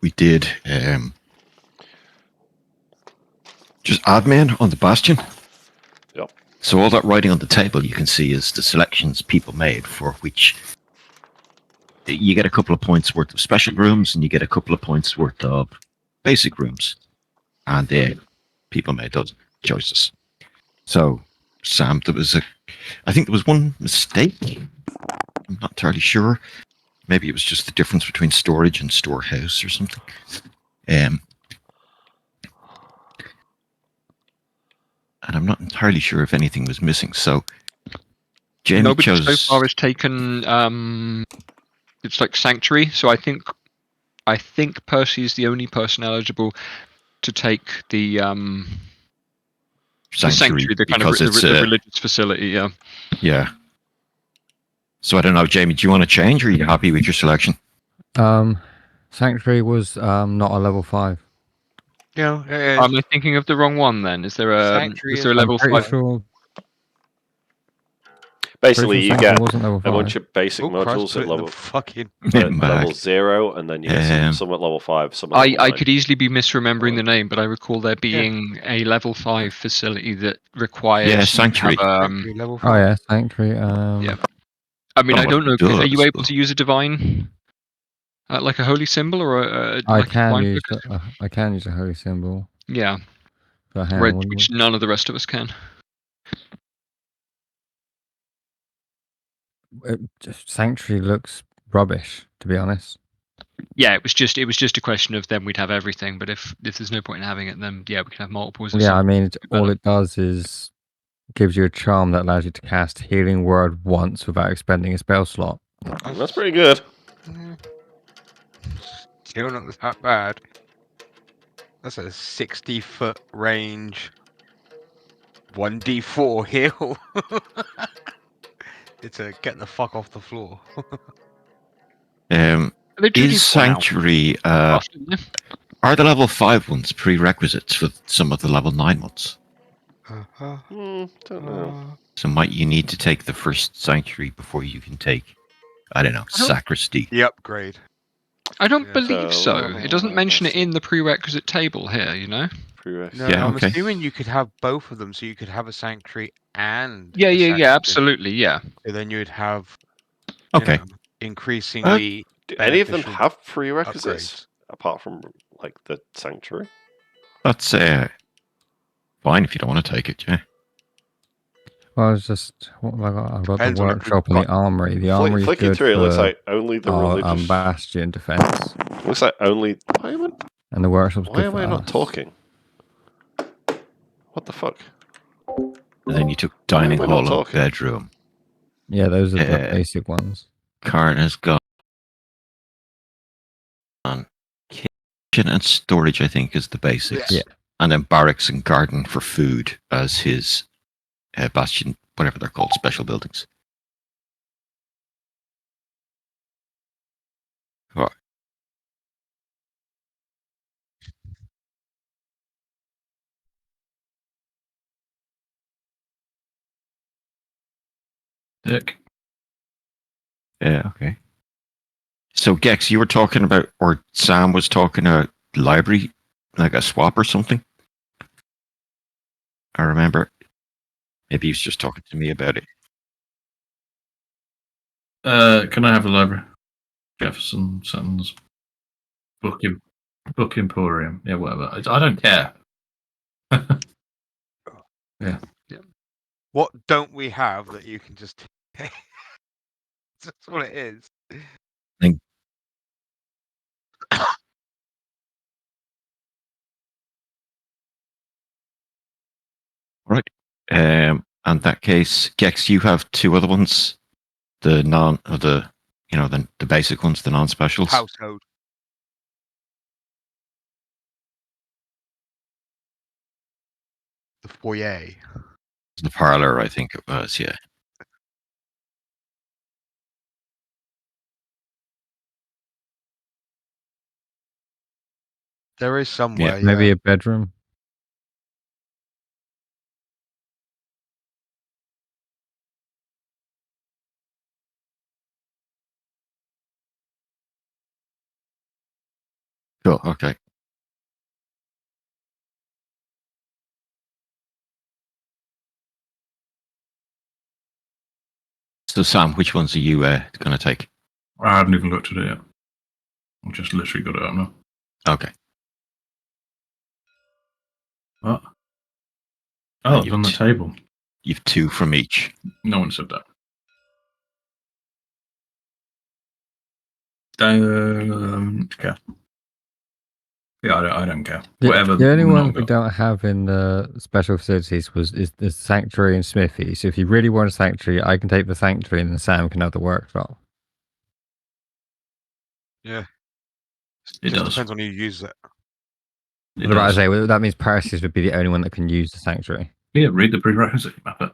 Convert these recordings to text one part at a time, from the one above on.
we did just admin on the Bastion. Yep. So all that writing on the table you can see is the selections people made, for which you get a couple of points worth of special rooms and you get a couple of points worth of basic rooms. And people made those choices. So, Sam, I think there was one mistake. I'm not entirely sure. Maybe it was just the difference between storage and storehouse or something. And I'm not entirely sure if anything was missing. So, Jamie Nobody chose. so far has taken. It's like Sanctuary. So I think Percy is the only person eligible to take the Sanctuary, the kind of the religious facility. Yeah. Yeah. So I don't know, Jamie. Do you want to change, or are you happy with your selection? Sanctuary was not a level 5. Yeah. Am I thinking of the wrong one then? Is there a level 5? Sure, Basically, you get wasn't level a 5. bunch of basic modules at level fucking level 0, and then you get some at level 5. Some at level 9. I could easily be misremembering the name, but I recall there being a level 5 facility that requires Sanctuary. level 5. Oh yeah, Sanctuary. Yeah. I mean, I don't know. Are you able to use a divine, like a holy symbol, or I can use a holy symbol. Yeah. Which none of the rest of us can. Sanctuary looks rubbish, to be honest. Yeah, it was just a question of then we'd have everything, but if there's no point in having it, then yeah, we can have multiples. Yeah, I mean, all it does is gives you a charm that allows you to cast Healing Word once without expending a spell slot. That's pretty good. Still not that bad. That's a 60-foot range 1d4 heal. It's a get the fuck off the floor. Is Sanctuary are the level 5 ones prerequisites for some of the level 9 ones? Don't know. So might you need to take the first Sanctuary before you can take, I don't know, Sacristy? The upgrade. I don't believe so. It doesn't mention it in the prerequisite table here, you know? No, I'm assuming you could have both of them, so you could have a Sanctuary and Yeah, absolutely, yeah. So then you would have increasingly do any of them have prerequisites apart from like the Sanctuary? That's fine if you don't want to take it, yeah. Well, I was just I've got the workshop and the armory. The armory is good through, it looks like only the religious Bastion defense. Looks like only. And the workshop's Why good am for I not us. talking? What the fuck? And then you took dining hall and bedroom. Yeah, those are the basic ones. Karen has got kitchen and storage, I think, is the basics. Yeah. And then barracks and garden for food as his bastion, whatever they're called, special buildings. What? Dick. Yeah, okay. So, Gex, you were talking about, or Sam was talking about library, like a swap or something? I remember. Maybe he was just talking to me about it. Can I have the library? Jefferson, Sutton's Book Emporium. Yeah, whatever. I don't care. Yeah. What don't we have that you can just take? That's what it is. Right. In that case, Gex, you have two other ones. The basic ones, the non-specials. Household. The foyer. The parlor, I think it was, yeah. There is somewhere, maybe a bedroom. Cool. Okay. So, Sam, which ones are you going to take? I hadn't even looked at it yet. I just literally got it up now. Okay. What? And Oh, it's on the table. You've 2 from each. No one said that. Don't care. Yeah, I don't care. Whatever. The only not ones we got. don't have in the special facilities is the sanctuary and smithy. So if you really want a sanctuary, I can take the sanctuary and then Sam can have the workshop. Yeah. It Just does. depends on who uses it. It What about I does. say? Well, that means Perseus would be the only one that can use the sanctuary. Yeah, read the prerequisite map. It.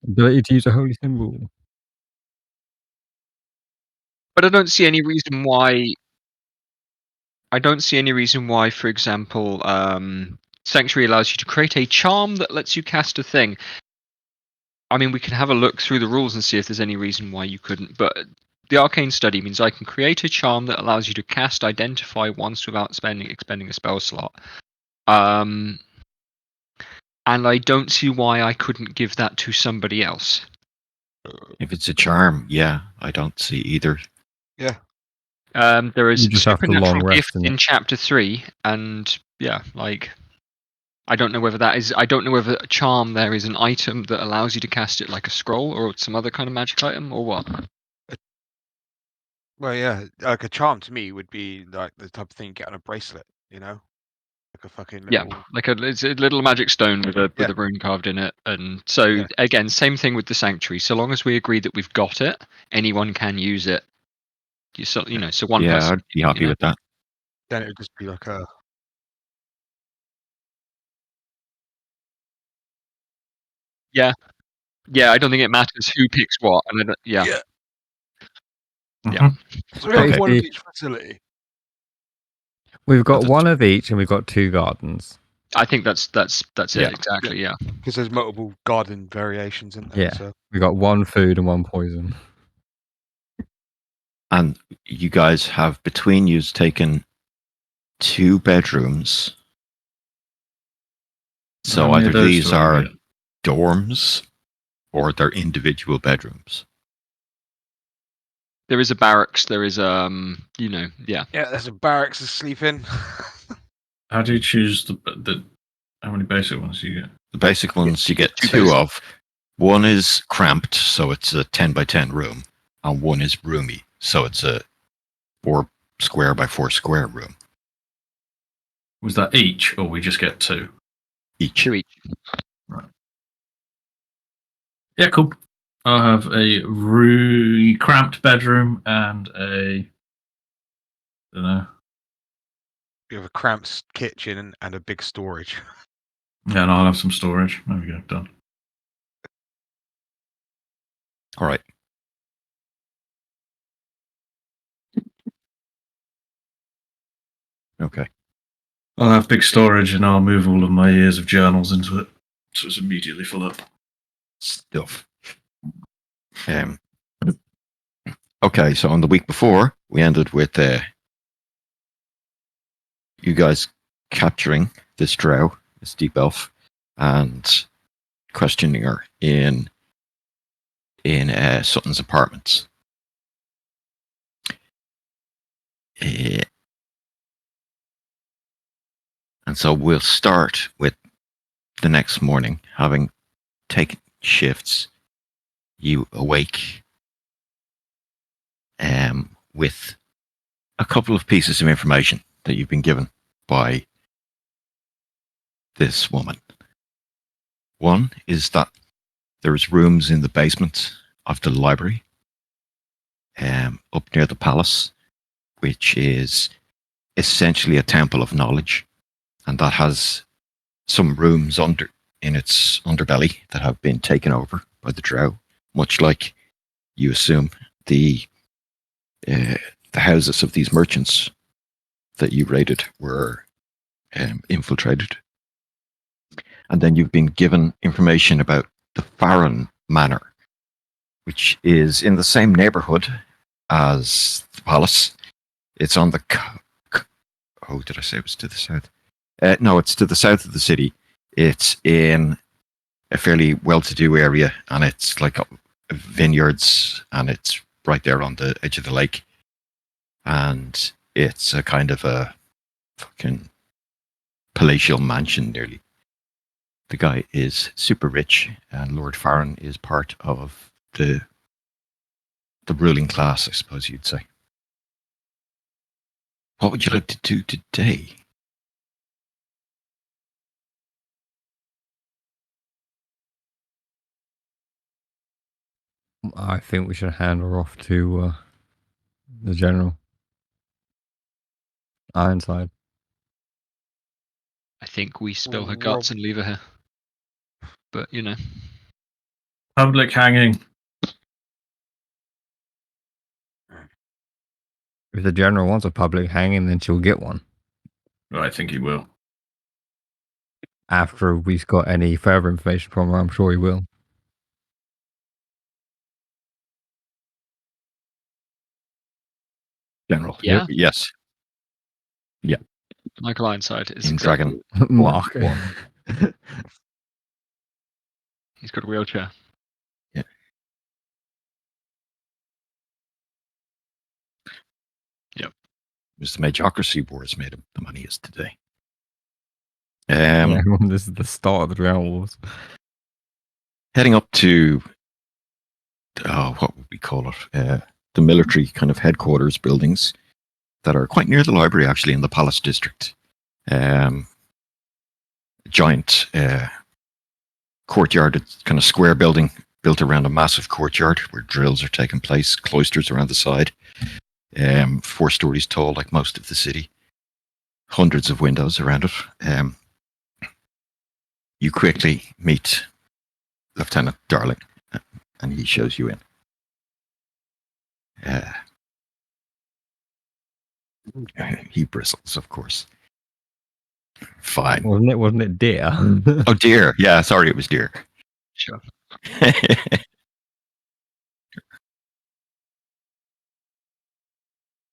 Ability to use a holy symbol. But I don't see any reason why. I don't see any reason why, for example, Sanctuary allows you to create a charm that lets you cast a thing. I mean, we can have a look through the rules and see if there's any reason why you couldn't. But the arcane study means I can create a charm that allows you to cast Identify once without expending a spell slot. And I don't see why I couldn't give that to somebody else. If it's a charm, yeah, I don't see either. Yeah. There is You just have to long supernatural rest gift in it. in chapter 3, and yeah, like I don't know whether that is. I don't know whether a charm there is an item that allows you to cast it like a scroll or some other kind of magic item or what. Well, yeah, like a charm to me would be like the type of thing you get on a bracelet, you know, like a fucking Yeah, little. like it's a little magic stone with a Yeah. rune carved in it, and so Yeah. again, same thing with the sanctuary. So long as we agree that we've got it, anyone can use it. So one Yeah, person. I'd be happy you know? with that. Then it would just be like a. Yeah, I don't think it matters who picks what, and I don't, yeah. Mhm. So we have Okay. one of each facility. We've got That's- one of each, and we've got 2 gardens. I think that's Yeah. it exactly. Yeah. Because there's multiple garden variations in there. Yeah. So We've got 1 food and 1 poison. And you guys have between you taken 2 bedrooms. So How many either of those these do I are get? dorms or they're individual bedrooms. There is a barracks. There is yeah. yeah, there's a barracks to sleep in. How do you choose the? How many basic ones do you get? The basic ones you get 2 2 basic. of. One is cramped, so it's a 10 by 10 room, and one is roomy, so it's a 4 square by 4 square room Was that each, or we just get 2? each. 2 each. Yeah, cool. I'll have a cramped bedroom and a. I don't know. You have a cramped kitchen and a big storage. Yeah, and I'll have some storage. There we go. Done. All right. Okay. I'll have big storage, and I'll move all of my years of journals into it, so it's immediately full up. Stuff. Okay, so on the week before, we ended with you guys capturing this drow, this deep elf, and questioning her in Sutton's apartments. And so we'll start with the next morning, having taken shifts. You awake with a couple of pieces of information that you've been given by this woman. One is that there's rooms in the basement of the library up near the palace, which is essentially a temple of knowledge, and that has some rooms in its underbelly that have been taken over by the drow, much like you assume the houses of these merchants that you raided were infiltrated. And then you've been given information about the Farron Manor, which is in the same neighborhood as the palace. It's on the Oh, did I say it was to the south? No, it's to the south of the city. It's in a fairly well-to-do area, and it's like vineyards, and it's right there on the edge of the lake. And it's a kind of a fucking palatial mansion, nearly. The guy is super rich, and Lord Farron is part of the ruling class, I suppose you'd say. What would you like to do today? I think we should hand her off to the general. Ironside. I think we spill her guts and leave her here. But, you know. Public hanging. If the general wants a public hanging, then she'll get one. Well, I think he will. After we've got any further information from her, I'm sure he will. General. Yeah. Yes. Yeah. Michael Ironside is In exactly. Dragon. Mark. He's got a wheelchair. Yeah. Yep. It was the Magocracy Wars made him the money he is today. This is the start of the Drown Wars. Heading up to, what would we call it? The military kind of headquarters buildings that are quite near the library, actually, in the Palace District. Giant courtyard, kind of square building built around a massive courtyard where drills are taking place, cloisters around the side. 4 stories tall, like most of the city. Hundreds of windows around it. You quickly meet Lieutenant Darling, and he shows you in. He bristles, of course. Fine. Wasn't it dear? Oh dear. Yeah, sorry, it was dear. Sure.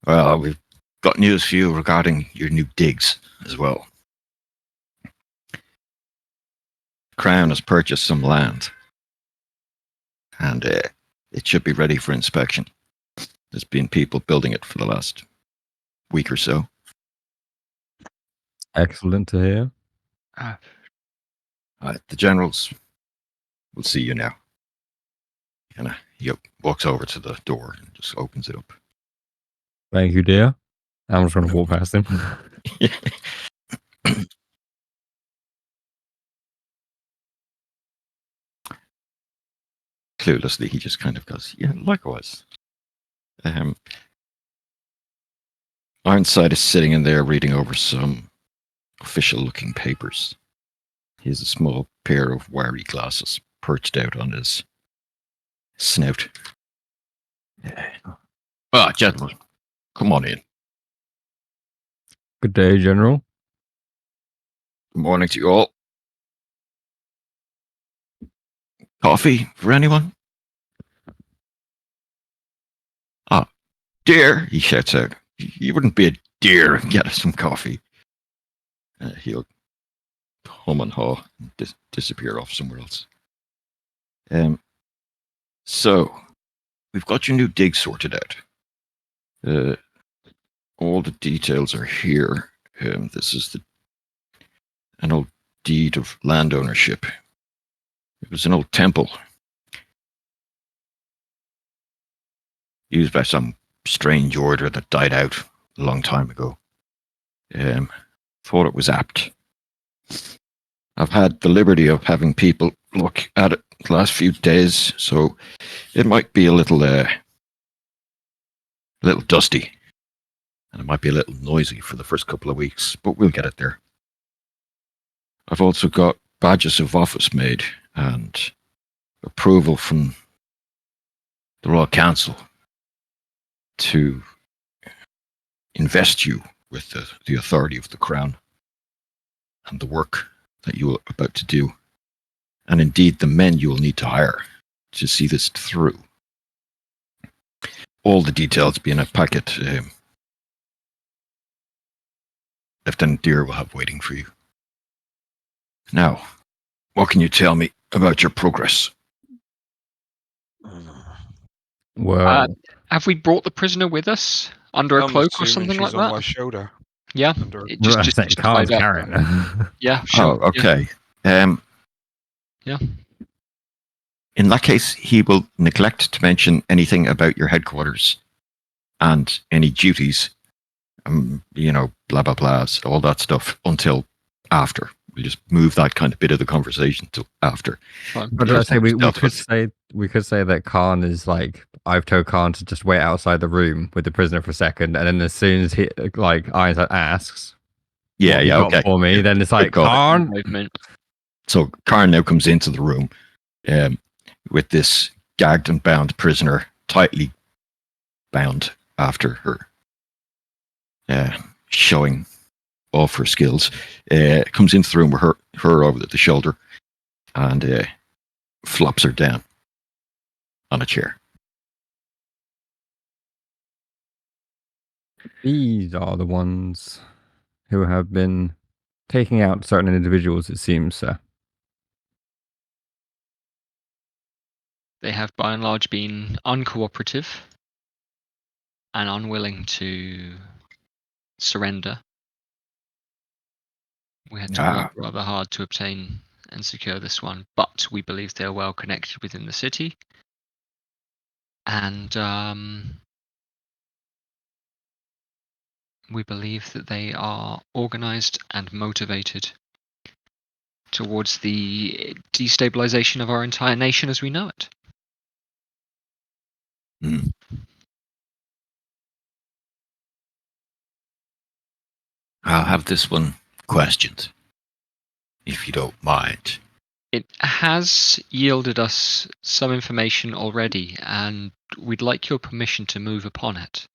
Well, we've got news for you regarding your new digs as well. Crown has purchased some land, and it should be ready for inspection. There's been people building it for the last week or so. Excellent to hear. The generals will see you now. And he walks over to the door and just opens it up. Thank you, dear. I'm just going to walk past him. Cluelessly, he just kind of goes, yeah, likewise. Ironside is sitting in there reading over some official-looking papers. He has a small pair of wiry glasses perched out on his snout. Gentlemen, come on in. Good day, General. Good morning to you all. Coffee for anyone? Dear, he shouts out. You wouldn't be a dear and get us some coffee. He'll hum and haw and disappear off somewhere else. So, we've got your new dig sorted out. All the details are here. This is an old deed of land ownership. It was an old temple used by some strange order that died out a long time ago. Thought it was apt. I've had the liberty of having people look at it the last few days, so it might be a little dusty, and it might be a little noisy for the first couple of weeks, but we'll get it there. I've also got badges of office made and approval from the Royal Council to invest you with the authority of the Crown and the work that you are about to do, and indeed the men you will need to hire to see this through. All the details be in a packet Lieutenant Deere will have waiting for you. Now, what can you tell me about your progress? Well, Have we brought the prisoner with us under a I'm cloak or assuming something she's like on that? my shoulder. Yeah, Under it well, I just think just Khan's tied up. carrying her. Yeah, sure. Oh, okay. Yeah. In that case, he will neglect to mention anything about your headquarters and any duties, blah, blah, blah, all that stuff until after. We'll just move that kind of bit of the conversation to after. Fine. But Yeah. I say we Dealt could with. say that Khan is like, I've told Khan to just wait outside the room with the prisoner for a second, and then as soon as he Ironside asks, "What Yeah, have you yeah, got okay. for me?" Yeah, then it's good like, call. Khan. Movement. So Karn now comes into the room with this gagged and bound prisoner, tightly bound after her showing off her skills. Comes into the room with her over the shoulder and flops her down on a chair. These are the ones who have been taking out certain individuals, it seems, sir. They have by and large been uncooperative and unwilling to surrender. We had to work rather hard to obtain and secure this one, but we believe they're well connected within the city. And we believe that they are organized and motivated towards the destabilization of our entire nation as we know it. Mm. I'll have this one questioned, if you don't mind. It has yielded us some information already, and we'd like your permission to move upon it.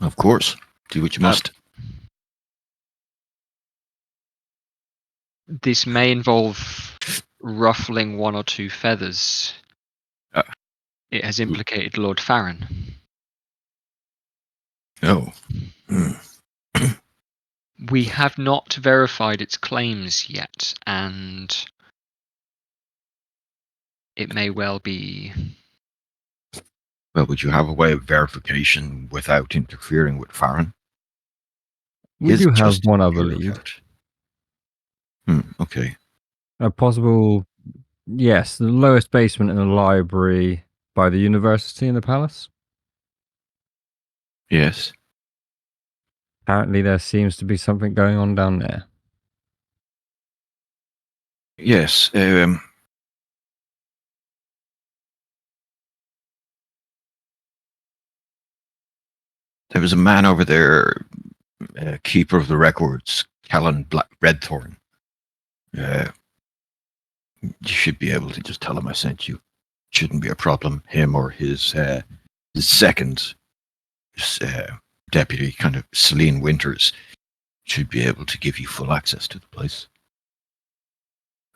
Of course, do what you must. This may involve ruffling one or two feathers. It has implicated Lord Farron. Oh. Mm. We have not verified its claims yet, and it may well be. Well, would you have a way of verification without interfering with Farron? We His do have justice one other bureau lead. account. Okay. A possible, yes, the lowest basement in the library by the university in the palace. Yes. Apparently, there seems to be something going on down there. Yes. There was a man over there, keeper of the records, Callan Redthorn. You should be able to just tell him I sent you. Shouldn't be a problem. Him or his second deputy, kind of Celine Winters, should be able to give you full access to the place.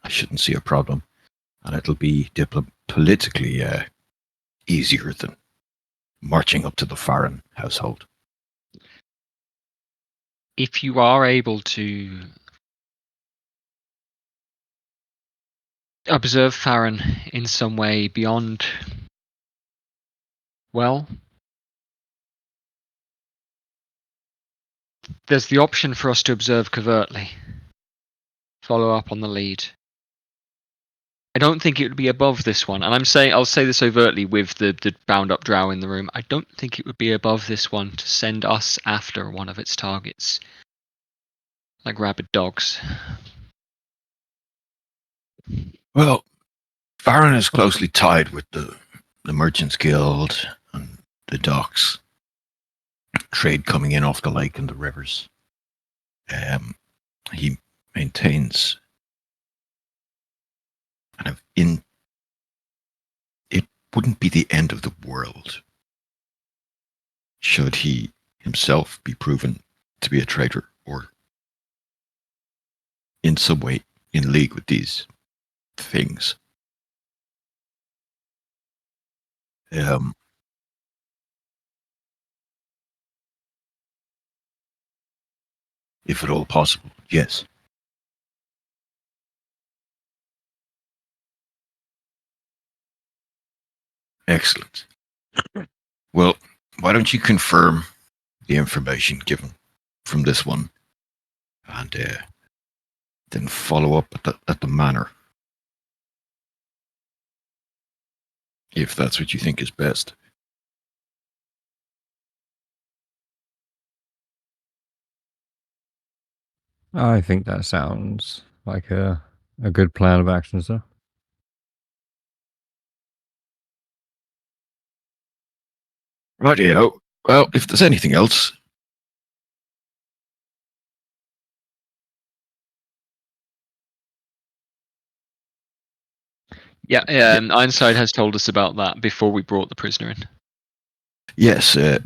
I shouldn't see a problem, and it'll be politically easier than marching up to the Farron household. If you are able to observe Farron in some way beyond, well, there's the option for us to observe covertly. Follow up on the lead. I don't think it would be above this one, and I'll say this overtly with the bound up drow in the room. I don't think it would be above this one to send us after one of its targets, like rabid dogs. Well, Farron is closely tied with the Merchants Guild and the docks. Trade coming in off the lake and the rivers. He maintains kind of it wouldn't be the end of the world should he himself be proven to be a traitor or in some way in league with these things. if at all possible. Yes. Excellent. Well, why don't you confirm the information given from this one, and then follow up at the manor, if that's what you think is best. I think that sounds like a good plan of action, sir. Rightio. Well, if there's anything else, Yeah, Ironside has told us about that before we brought the prisoner in. yes, Yeah.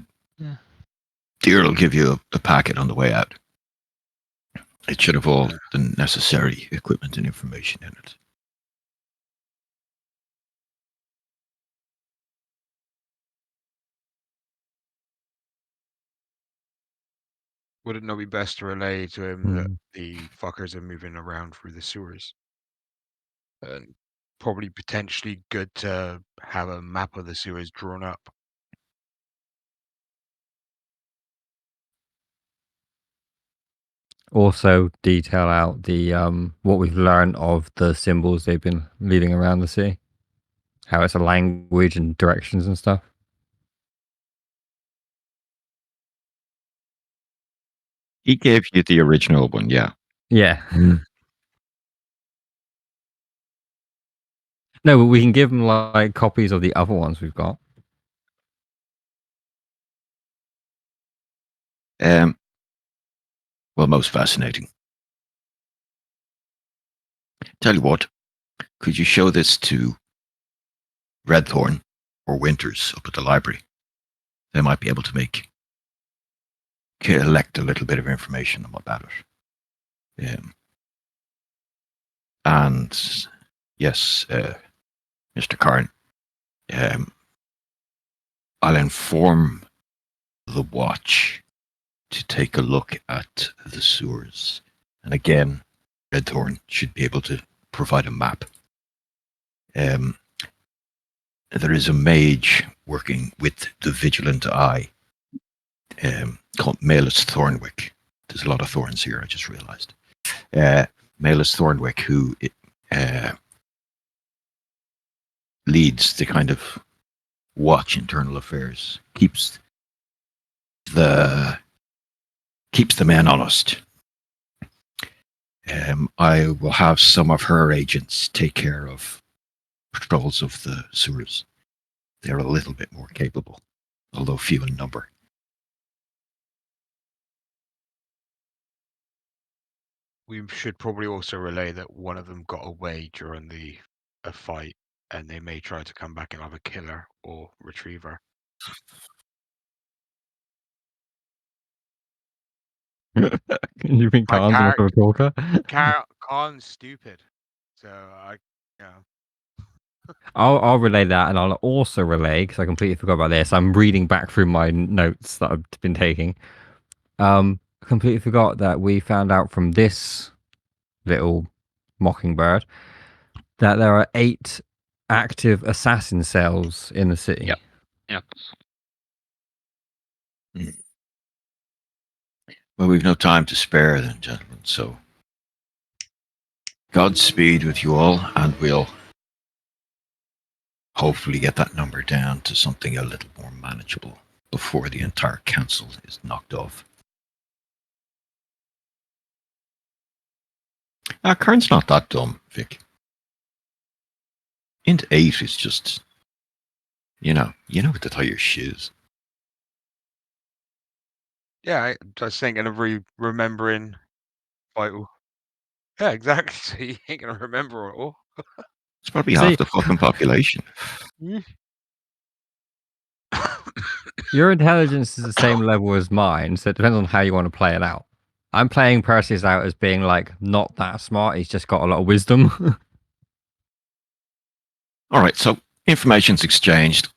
Deer will give you a packet on the way out. It should have all the necessary equipment and information in it. Would it not be best to relay to him that the fuckers are moving around through the sewers? And probably potentially good to have a map of the sewers drawn up. Also, detail out the what we've learned of the symbols they've been leading around the city, how it's a language and directions and stuff. He gave you the original one, yeah. Yeah. No, but we can give them like copies of the other ones we've got. Well, most fascinating. Tell you what, could you show this to Redthorn or Winters up at the library? They might be able to collect a little bit of information about it. And yes, Mr. Karn, I'll inform the watch to take a look at the sewers. And again, Redthorn should be able to provide a map. There is a mage working with the Vigilant Eye called Malus Thornwick. There's a lot of thorns here, I just realized. Malus Thornwick, who leads the kind of watch internal affairs, keeps the men honest. I will have some of her agents take care of patrols of the sewers. They're a little bit more capable, although few in number. We should probably also relay that one of them got away during a fight, and they may try to come back and have a killer or retriever. You think My Khan's enough of a talker? Khan's stupid, so I'll relay that, and I'll also relay, because I completely forgot about this. I'm reading back through my notes that I've been taking. Completely forgot that we found out from this little mockingbird that there are 8 active assassin cells in the city. Yep. Yeah. Well, we've no time to spare then, gentlemen, so Godspeed with you all, and we'll hopefully get that number down to something a little more manageable before the entire council is knocked off. Kern's not that dumb, Vic. Int 8 is just, you know what to tie your shoes. yeah, I was thinking of remembering vital. Yeah, exactly. So you ain't gonna remember it all. It's probably half the fucking population. Your intelligence is the same level as mine, so it depends on how you want to play it out. I'm playing Perseus out as being like not that smart. He's just got a lot of wisdom. All right, so information's exchanged.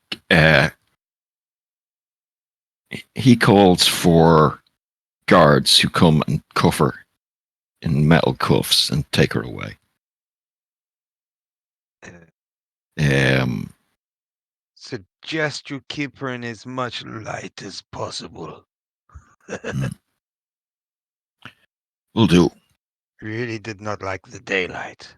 He calls for guards who come and cuff her in metal cuffs and take her away. Suggest you keep her in as much light as possible. Will do. Really did not like the daylight.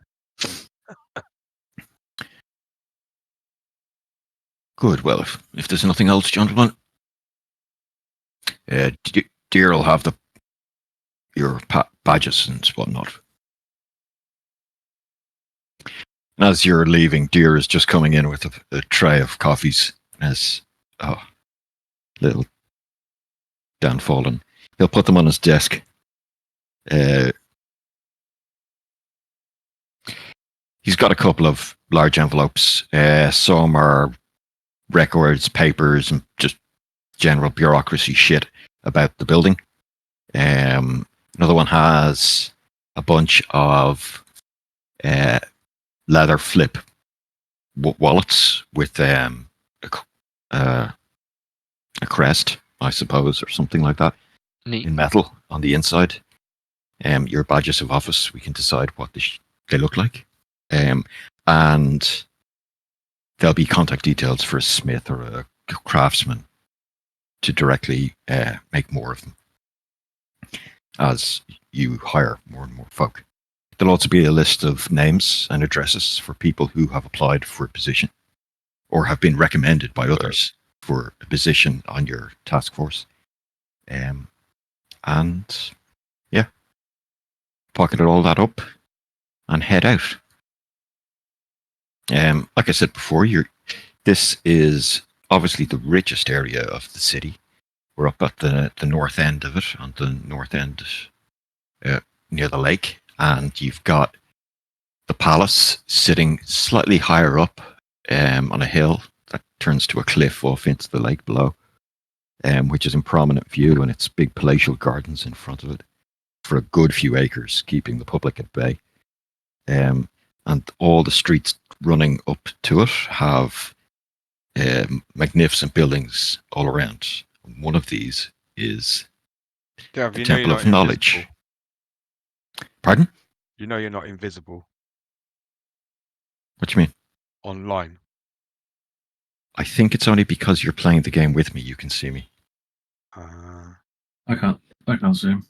Good. Well, if there's nothing else, gentlemen, Dear will have your badges and whatnot. And as you're leaving, Deer is just coming in with a tray of coffees. As little Dan Fallen, he'll put them on his desk. He's got a couple of large envelopes. Some are records, papers, and just general bureaucracy shit about the building. Another one has a bunch of leather flip wallets with a crest, I suppose, or something like that. Neat. In metal on the inside. Your badges of office, we can decide what they look like. And there'll be contact details for a smith or a craftsman to directly make more of them as you hire more and more folk. There'll also be a list of names and addresses for people who have applied for a position or have been recommended by others for a position on your task force. And yeah, pocket all that up and head out. Like I said before, this is obviously the richest area of the city. We're up at the north end of it, on the north end near the lake, and you've got the palace sitting slightly higher up on a hill that turns to a cliff off into the lake below, which is in prominent view, and it's big palatial gardens in front of it for a good few acres, keeping the public at bay. And all the streets running up to it have magnificent buildings all around. One of these is Gav, the you know Temple you're of not Knowledge. invisible. Pardon? You know you're not invisible What do you mean? online. I think it's only because you're playing the game with me you can see me. I can't see him.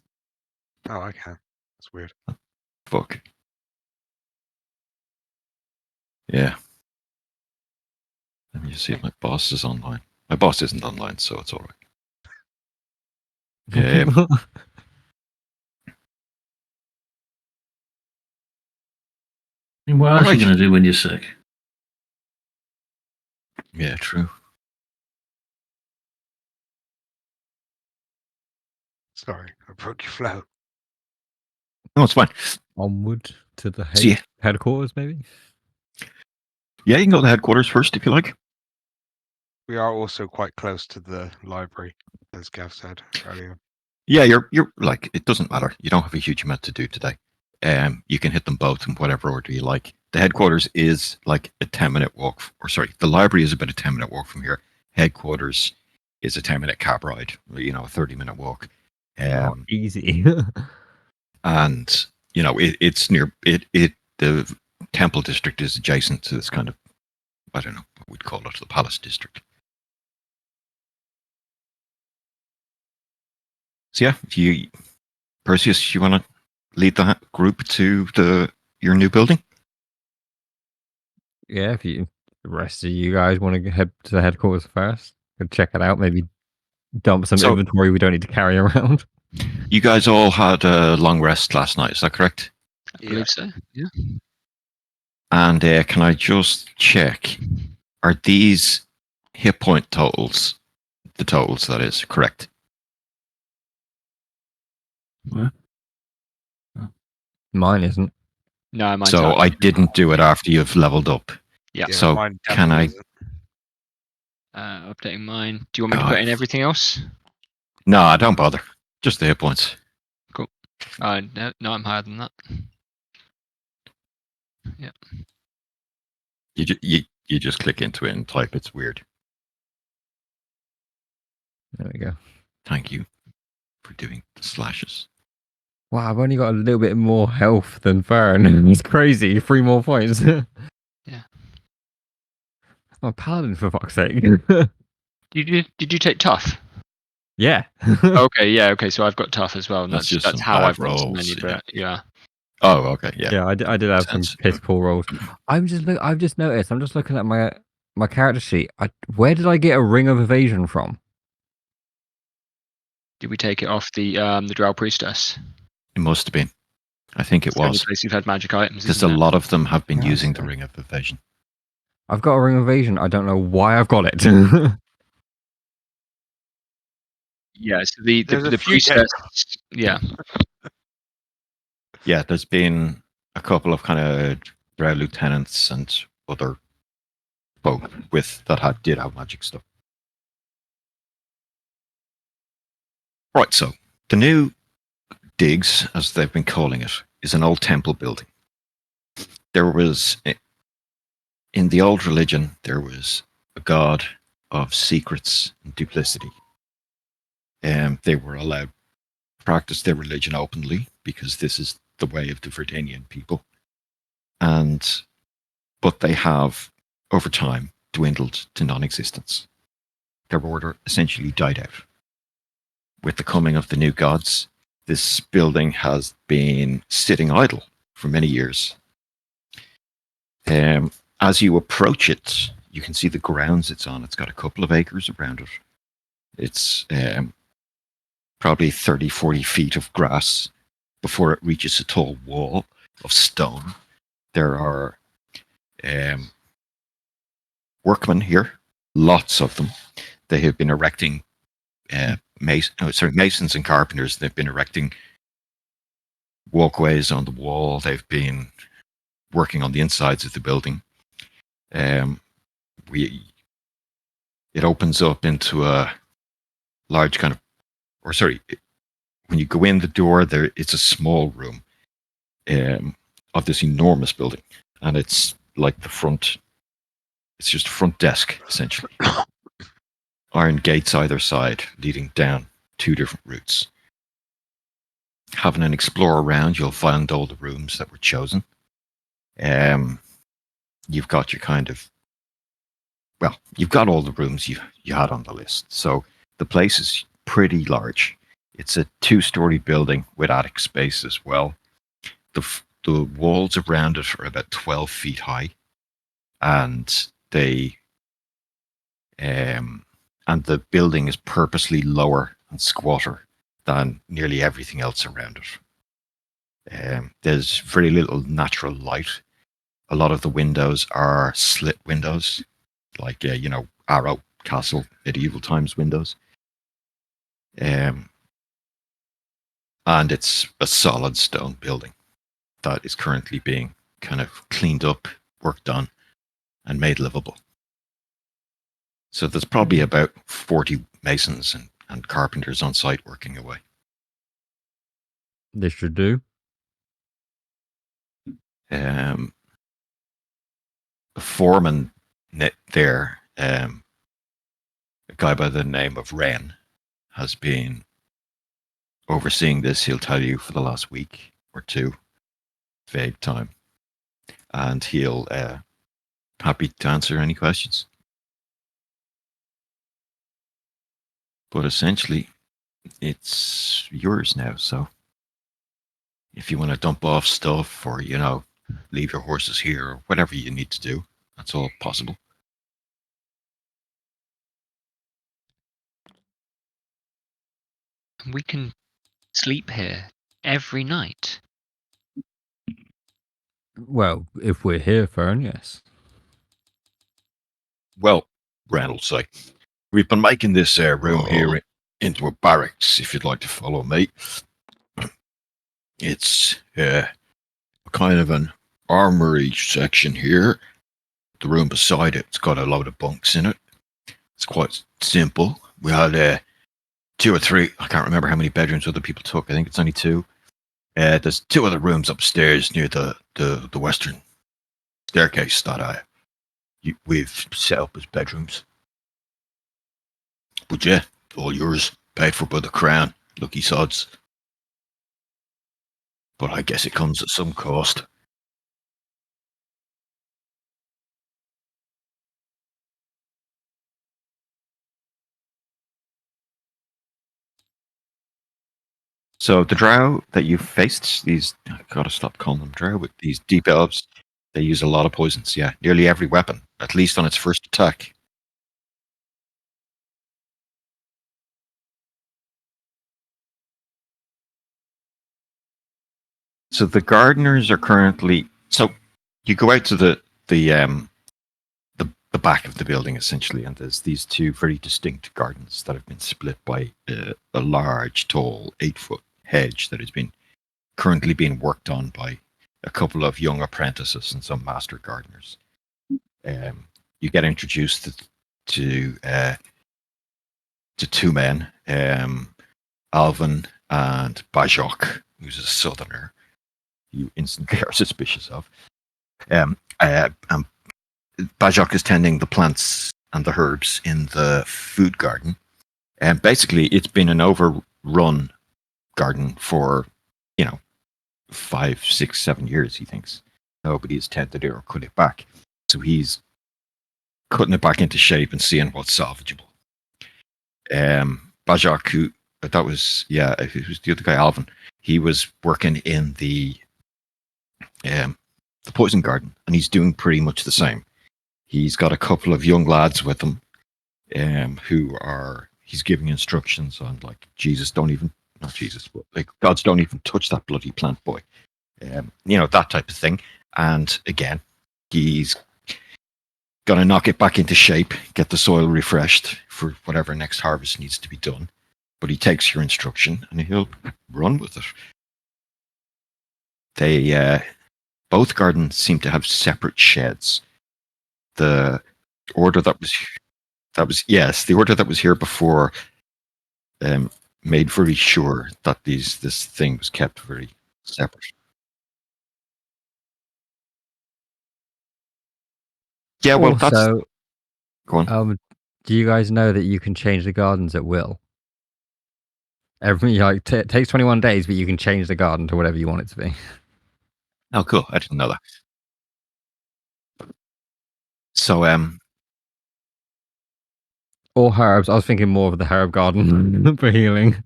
Oh, I can. That's weird. Fuck. Yeah. Let me just see if my boss is online. My boss isn't online, so it's all right. I mean, what else are Alright. you going to do when you're sick? Yeah, true. Sorry, I broke your flow. No, it's fine. Onward to the See ya. headquarters, maybe? Yeah, you can go to headquarters first if you like. We are also quite close to the library, as Gav said earlier. Yeah, you're like, it doesn't matter. You don't have a huge amount to do today. You can hit them both in whatever order you like. The headquarters is like a 10-minute walk, the library is about a 10-minute walk from here. Headquarters is a 10-minute cab ride, a 30-minute walk. Easy. And it's near it. The Temple District is adjacent to this kind of, I don't know what we'd call it, the Palace District. So yeah, Perseus, you want to lead the group to your new building? Yeah, if the rest of you guys want to head to the headquarters first, go check it out, maybe dump some So- inventory we don't need to carry around. You guys all had a long rest last night, is that correct? I believe so. Yeah. And can I just check, are these hit point totals, the totals that is, correct? What? Mine isn't. No, mine's So not. I didn't do it after you've leveled up. Yeah. So mine can I? definitely isn't. Updating mine. Do you want me to put in everything else? No, don't bother. Just the hit points. No, I'm higher than that. Yeah. You just click into it and type. It's weird. There we go. Thank you. for doing the slashes. Wow, I've only got a little bit more health than Fern. It's crazy. 3 more points. Yeah. I'm a paladin, for fuck's sake. Did you take tough? Yeah. Okay, yeah, okay. So I've got tough as well, and That's just that's some how bad I've got so rolls, many. But yeah, Oh, okay, yeah. Yeah, I did have some Sense. piss poor rolls. I've just noticed. I'm just looking at my character sheet. Where did I get a ring of evasion from? did we take it off the Drow Priestess? It must have been. I think it It's the only was. place you've had magic items, Because isn't a it? lot of them have been Yeah, using the so- Ring of Evasion. I've got a ring of evasion. I don't know why I've got it. Yeah. So the There's a the few priestess. Yeah. Yeah, there's been a couple of kind of Drow lieutenants and other folk did have magic stuff. Right, so the new digs, as they've been calling it, is an old temple building. There was, in the old religion, there was a god of secrets and duplicity. They were allowed to practice their religion openly because this is the way of the Verdanian people. But they have, over time, dwindled to non-existence. Their order essentially died out. With the coming of the new gods, this building has been sitting idle for many years. As you approach it, you can see the grounds it's on. It's got a couple of acres around it. It's probably 30, 40 feet of grass before it reaches a tall wall of stone. There are workmen here, lots of them. They have been erecting masons and carpenters. They've been erecting walkways on the wall. They've been working on the insides of the building. It opens up into a large kind of, when you go in the door, it's a small room of this enormous building, and it's like the front. It's just a front desk essentially. Iron gates either side, leading down 2 different routes. Having an explore around, you'll find all the rooms that were chosen. You've got your you've got all the rooms you had on the list. So the place is pretty large. It's a 2-story building with attic space as well. The walls around it are about 12 feet high, and the building is purposely lower and squatter than nearly everything else around it. There's very little natural light. A lot of the windows are slit windows, like Arrow Castle medieval times windows. And it's a solid stone building that is currently being kind of cleaned up, worked on, and made livable. So there's probably about 40 masons and carpenters on site working away. This should do. The foreman there, a guy by the name of Wren, has been overseeing this. He'll tell you for the last week or 2, vague time, and he'll happy to answer any questions. But essentially, it's yours now. So if you want to dump off stuff or leave your horses here or whatever you need to do, that's all possible. And we can sleep here every night. Well, if we're here, Fern, yes. Well, Reynolds say, we've been making this room here into a barracks, if you'd like to follow me. It's kind of an armory section here. The room beside it's got a load of bunks in it. It's quite simple. We had 2 or 3, I can't remember how many bedrooms other people took. I think it's only 2. There's 2 other rooms upstairs near the western staircase that we've set up as bedrooms. But yeah, all yours, paid for by the crown. Lucky sods. But I guess it comes at some cost. So the drow that you faced, these, I gotta stop calling them drow, but these deep elves, they use a lot of poisons. Yeah, nearly every weapon, at least on its first attack. So the gardeners are currently. So you go out to the back of the building essentially, and there's these two very distinct gardens that have been split by a large, tall, 8-foot hedge that has been currently being worked on by a couple of young apprentices and some master gardeners. You get introduced to two men, Alvin and Bajok, who's a southerner. You instantly are suspicious of. And Bajok is tending the plants and the herbs in the food garden. And basically, it's been an overrun garden for, 5, 6, 7 years, he thinks. Nobody has tended it or cut it back. So he's cutting it back into shape and seeing what's salvageable. Bajak, who, that was, it was the other guy, Alvin. He was working in the poison garden, and he's doing pretty much the same. He's got a couple of young lads with him, he's giving instructions on, like, not Jesus, but like, gods don't even touch that bloody plant, boy. That type of thing. And again, he's gonna knock it back into shape, get the soil refreshed for whatever next harvest needs to be done. But he takes your instruction and he'll run with it. They both gardens seem to have separate sheds. The order that was here before made very sure that this thing was kept very separate. Yeah, well, that's Also, go on. do you guys know that you can change the gardens at will? It takes 21 days, but you can change the garden to whatever you want it to be. Oh, cool! I didn't know that. So, Or herbs. I was thinking more of the herb garden for healing.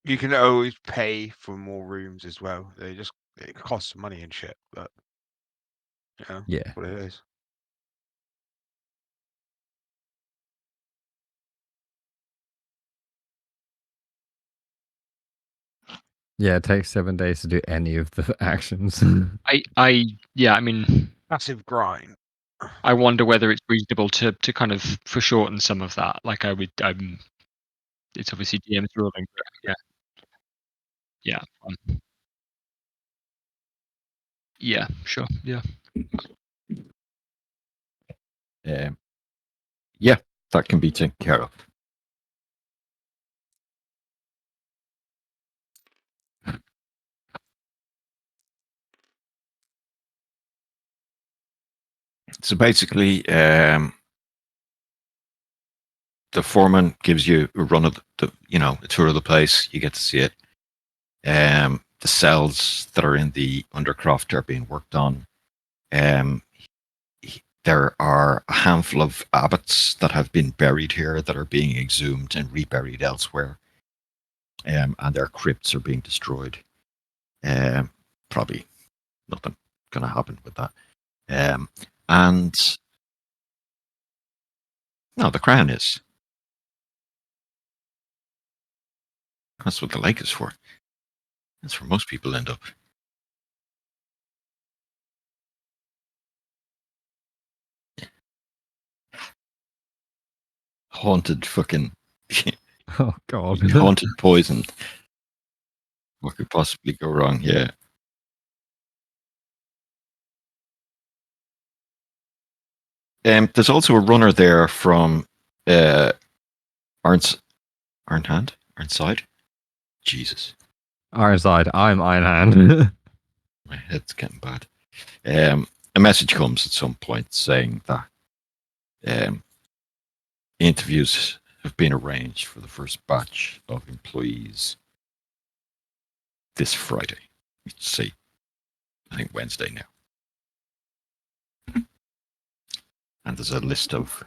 You can always pay for more rooms as well. It costs money and shit, but Yeah. that's what it is. Yeah, it takes 7 days to do any of the actions. I mean, Massive grind. I wonder whether it's reasonable to kind of foreshorten some of that. Like it's obviously DM's ruling, but yeah, yeah, sure, yeah. Yeah, that can be taken care of. So basically, the foreman gives you a run of a tour of the place. You get to see it. The cells that are in the undercroft are being worked on. There are a handful of abbots that have been buried here that are being exhumed and reburied elsewhere. And their crypts are being destroyed. Probably nothing going to happen with that. And no, the crown is. That's what the lake is for. That's where most people end up. Haunted fucking Oh god. haunted poison. What could possibly go wrong? Yeah. There's also a runner there from Ironside. Jesus, Ironside, I'm Iron Hand. my head's getting bad. A message comes at some point saying that interviews have been arranged for the first batch of employees this Friday. Let's see. I think Wednesday now. And there's a list of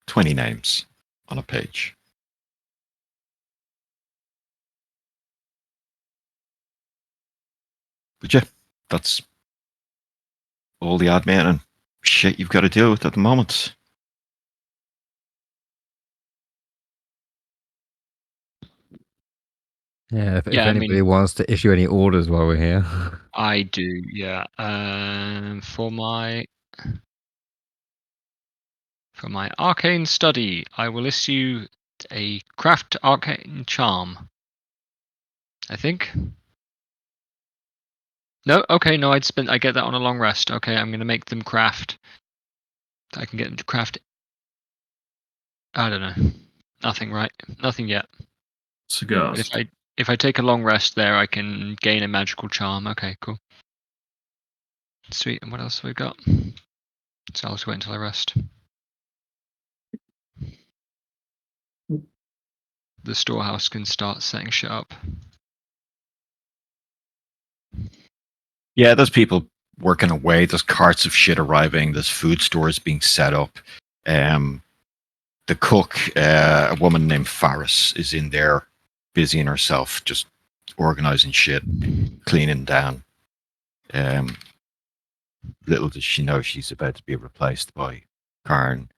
20 names on a page. But yeah, that's all the admin and shit you've got to deal with at the moment. Yeah, if Yeah, I anybody mean, wants to issue any orders while we're here. I do. Yeah. For my arcane study, I will issue a craft arcane charm. I think. No, okay, no, I get that on a long rest. Okay, I'm gonna make them craft. I can get them to craft. I don't know. Nothing, right? Nothing yet. But Cigars. if I take a long rest there, I can gain a magical charm. Okay, cool. Sweet. And what else have we got? So I'll just wait until I rest. The storehouse can start setting shit up. Yeah, there's people working away. There's carts of shit arriving. There's food stores being set up. The cook, a woman named Faris, is in there busying herself, just organizing shit, cleaning down. Little does she know she's about to be replaced by Karn.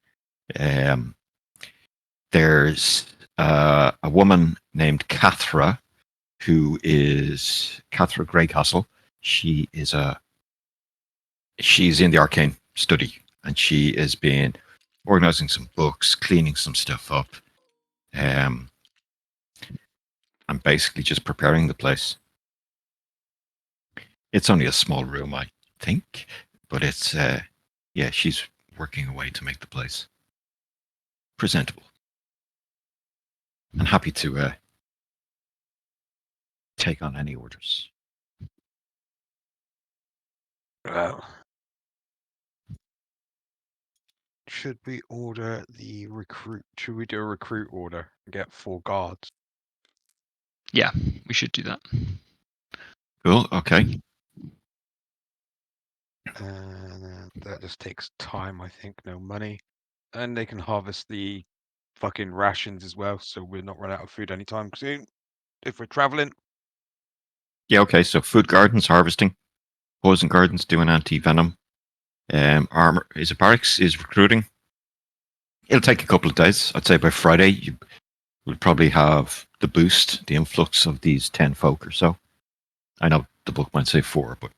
There's a woman named Cathra, who is Cathra Greycastle. She's in the arcane study, and she has been organizing some books, cleaning some stuff up, and basically just preparing the place. It's only a small room, I think, but it's yeah, she's working away to make the place presentable. And happy to take on any orders. Well, should we order the recruit? Should we do a recruit order and get 4 guards? Yeah, we should do that. Cool. Okay. And that just takes time, I think. No money, and they can harvest the fucking rations as well, so we're not run out of food anytime soon. If we're traveling, Yeah. Okay. So food gardens harvesting, poison gardens doing anti-venom. Armor is a barracks is recruiting. It'll take a couple of days. I'd say by Friday you will probably have the boost, the influx of these 10 folk or so. I know the book might say 4, but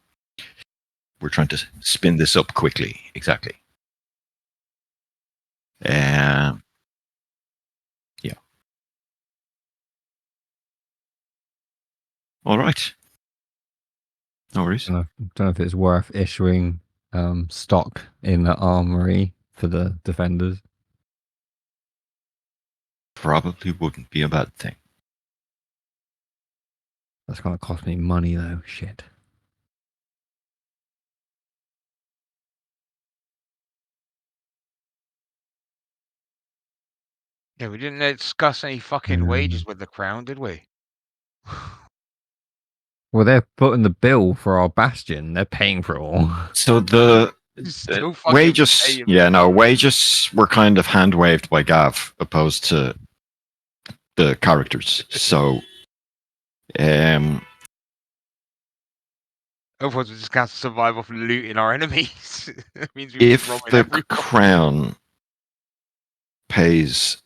we're trying to spin this up quickly. Exactly. Yeah. All right. No worries. Don't know if it's worth issuing stock in the armory for the defenders. Probably wouldn't be a bad thing. That's gonna cost me money though. Shit. yeah, we didn't discuss any fucking wages with the crown, did we? Well, they're putting the bill for our bastion. They're paying for it all. So the Still fucking wages, paying. yeah, no, wages were kind of hand waved by Gav opposed to the characters. So, Otherwise, we just can't survive off looting our enemies. It means we've if been robbing the everyone. crown pays,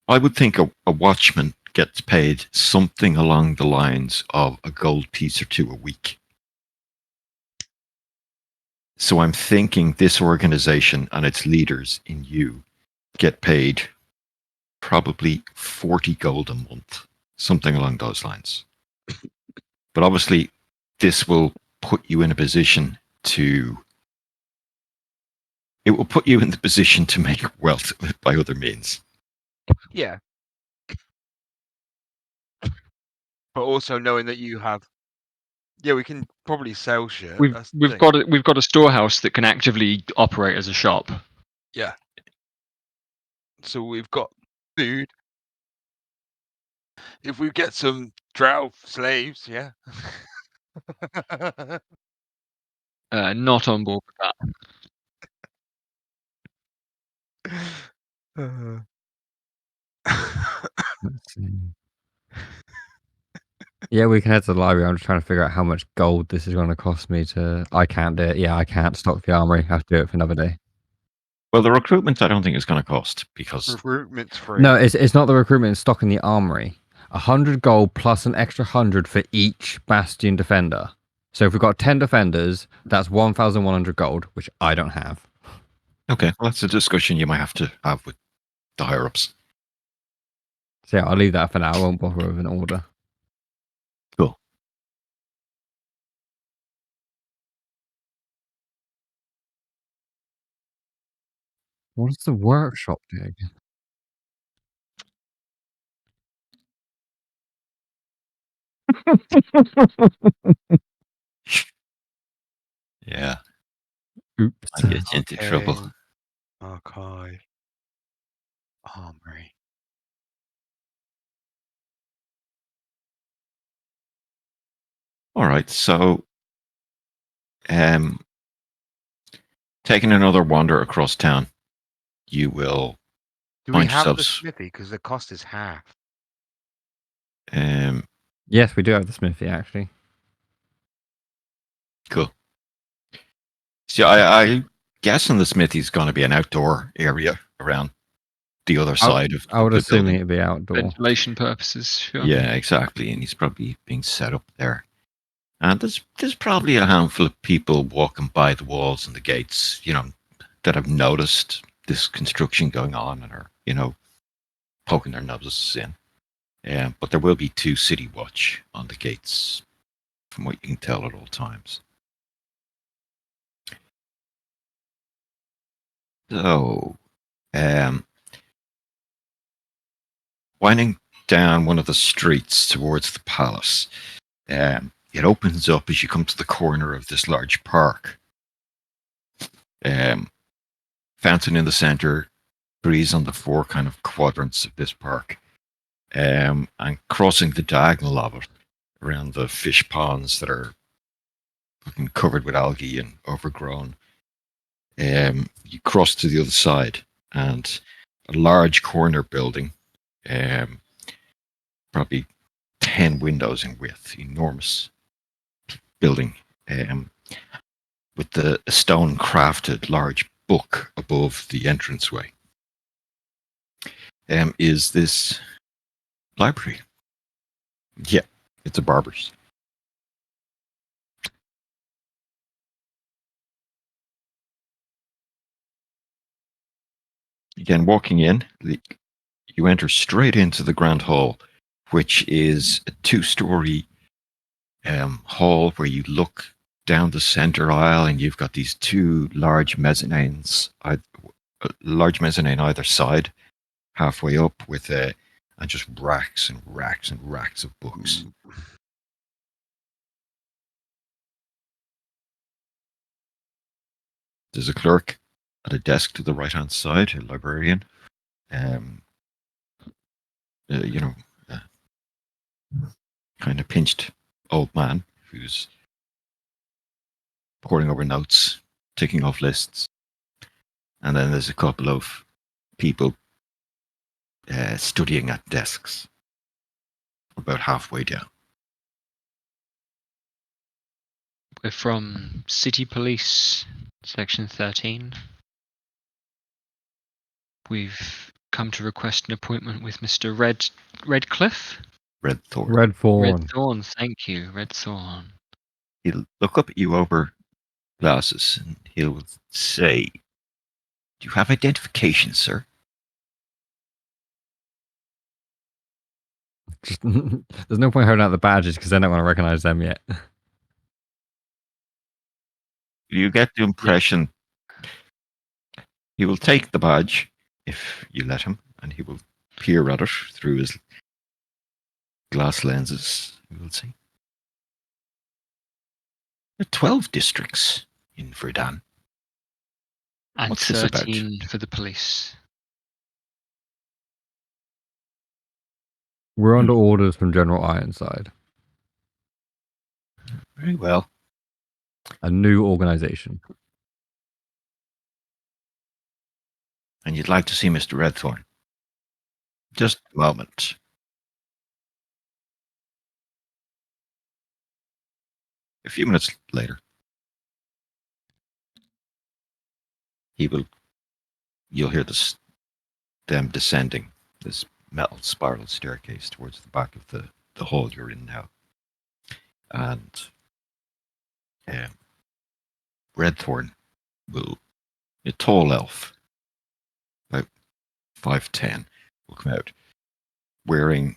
I would think a watchman gets paid something along the lines of a gold piece or 2 a week. So I'm thinking this organization and its leaders in you get paid probably 40 gold a month, something along those lines. But obviously, this will put you in a position to. It will put you in the position to make wealth by other means. Yeah. But also knowing that you have, yeah, we can probably sell shit. That's the thing. We've got a storehouse that can actively operate as a shop. Yeah. So we've got food. If we get some drow slaves, yeah. Not on board with that. Let's see. Yeah, we can head to the library. I'm just trying to figure out how much gold this is going to cost me to. I can't do it. Yeah, I can't stock the armory. I have to do it for another day. Well, the recruitment I don't think is going to cost because Recruitment's free. No, it's not the recruitment. It's stocking the armory. 100 gold plus an extra 100 for each bastion defender. So if we've got 10 defenders, that's 1,100 gold, which I don't have. okay, well, that's a discussion you might have to have with the higher ups. So yeah, I'll leave that for now. I won't bother with an order. Cool. What does the workshop do again? Yeah, Oops. I get you into trouble. Archive. Armory. All right, so taking another wander across town, you will Do we find have the yourselves. smithy? Because the cost is half. Yes, we do have the smithy, actually. Cool. See, I guessing the smithy's going to be an outdoor area around the other side of I would the assume building. it'd be outdoor. Ventilation purposes, sure. Yeah, exactly, and he's probably being set up there. And there's probably a handful of people walking by the walls and the gates, that have noticed this construction going on and are, poking their noses in. But there will be 2 city watch on the gates, from what you can tell at all times. So, winding down one of the streets towards the palace, it opens up as you come to the corner of this large park. Fountain in the center, breeze on the 4 kind of quadrants of this park, and crossing the diagonal of it around the fish ponds that are fucking covered with algae and overgrown. You cross to the other side, and a large corner building, probably 10 windows in width, enormous building, with the stone crafted large book above the entranceway, is this library. Yeah, it's a barber's. Again, walking in, you enter straight into the grand hall, which is a 2-story hall where you look down the center aisle, and you've got these 2 large mezzanines, a large mezzanine either side, halfway up, with and just racks and racks and racks of books. There's a clerk at a desk to the right-hand side, a librarian. Kind of pinched old man who's poring over notes, ticking off lists. And then there's a couple of people studying at desks about halfway down. We're from City Police, Section 13. We've come to request an appointment with Mr. Redcliffe. Red Thorn. Red Fawn. Red Thorn, thank you. Red Thorn. He'll look up at you over glasses and he'll say, "Do you have identification, sir?" Just, there's no point holding out the badges because they're not going to recognize them yet. You get the impression he will take the badge if you let him, and he will peer at it through his glass lenses. You will see. There are 12 districts in Verdania. And What's this about? 13 for the police. We're under orders from General Ironside. Very well. A new organization. And you'd like to see Mr. Redthorn. Just a moment. A few minutes later, you'll hear them descending this metal spiral staircase towards the back of the hall you're in now. And Redthorn a tall elf, about 5'10", will come out, wearing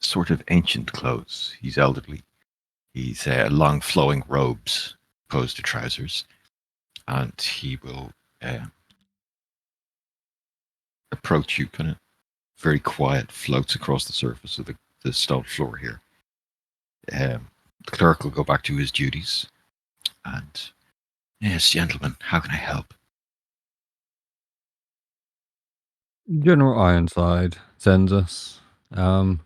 sort of ancient clothes. He's elderly. He's long flowing robes opposed to trousers, and he will approach you, kind of very quiet, floats across the surface of the stone floor here. The clerk will go back to his duties, and yes, gentlemen, how can I help? General Ironside sends us.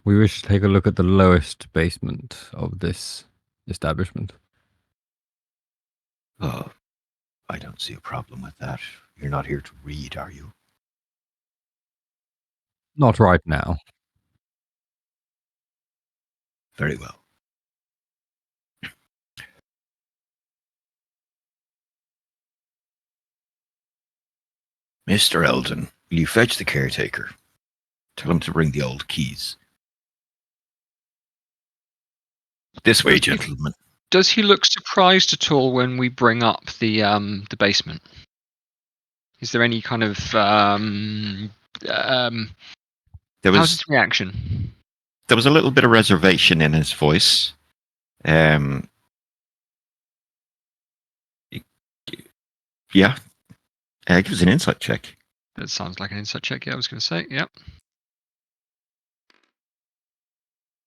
We wish to take a look at the lowest basement of this establishment. Oh, I don't see a problem with that. You're not here to read, are you? Not right now. Very well. Mr. Eldon, will you fetch the caretaker? Tell him to bring the old keys. This way, gentlemen. Does he look surprised at all when we bring up the basement? Is there any kind of There how's was his reaction? there was a little bit of reservation in his voice. Yeah. Give us an insight check. That sounds like an insight check. Yeah, I was going to say. Yep.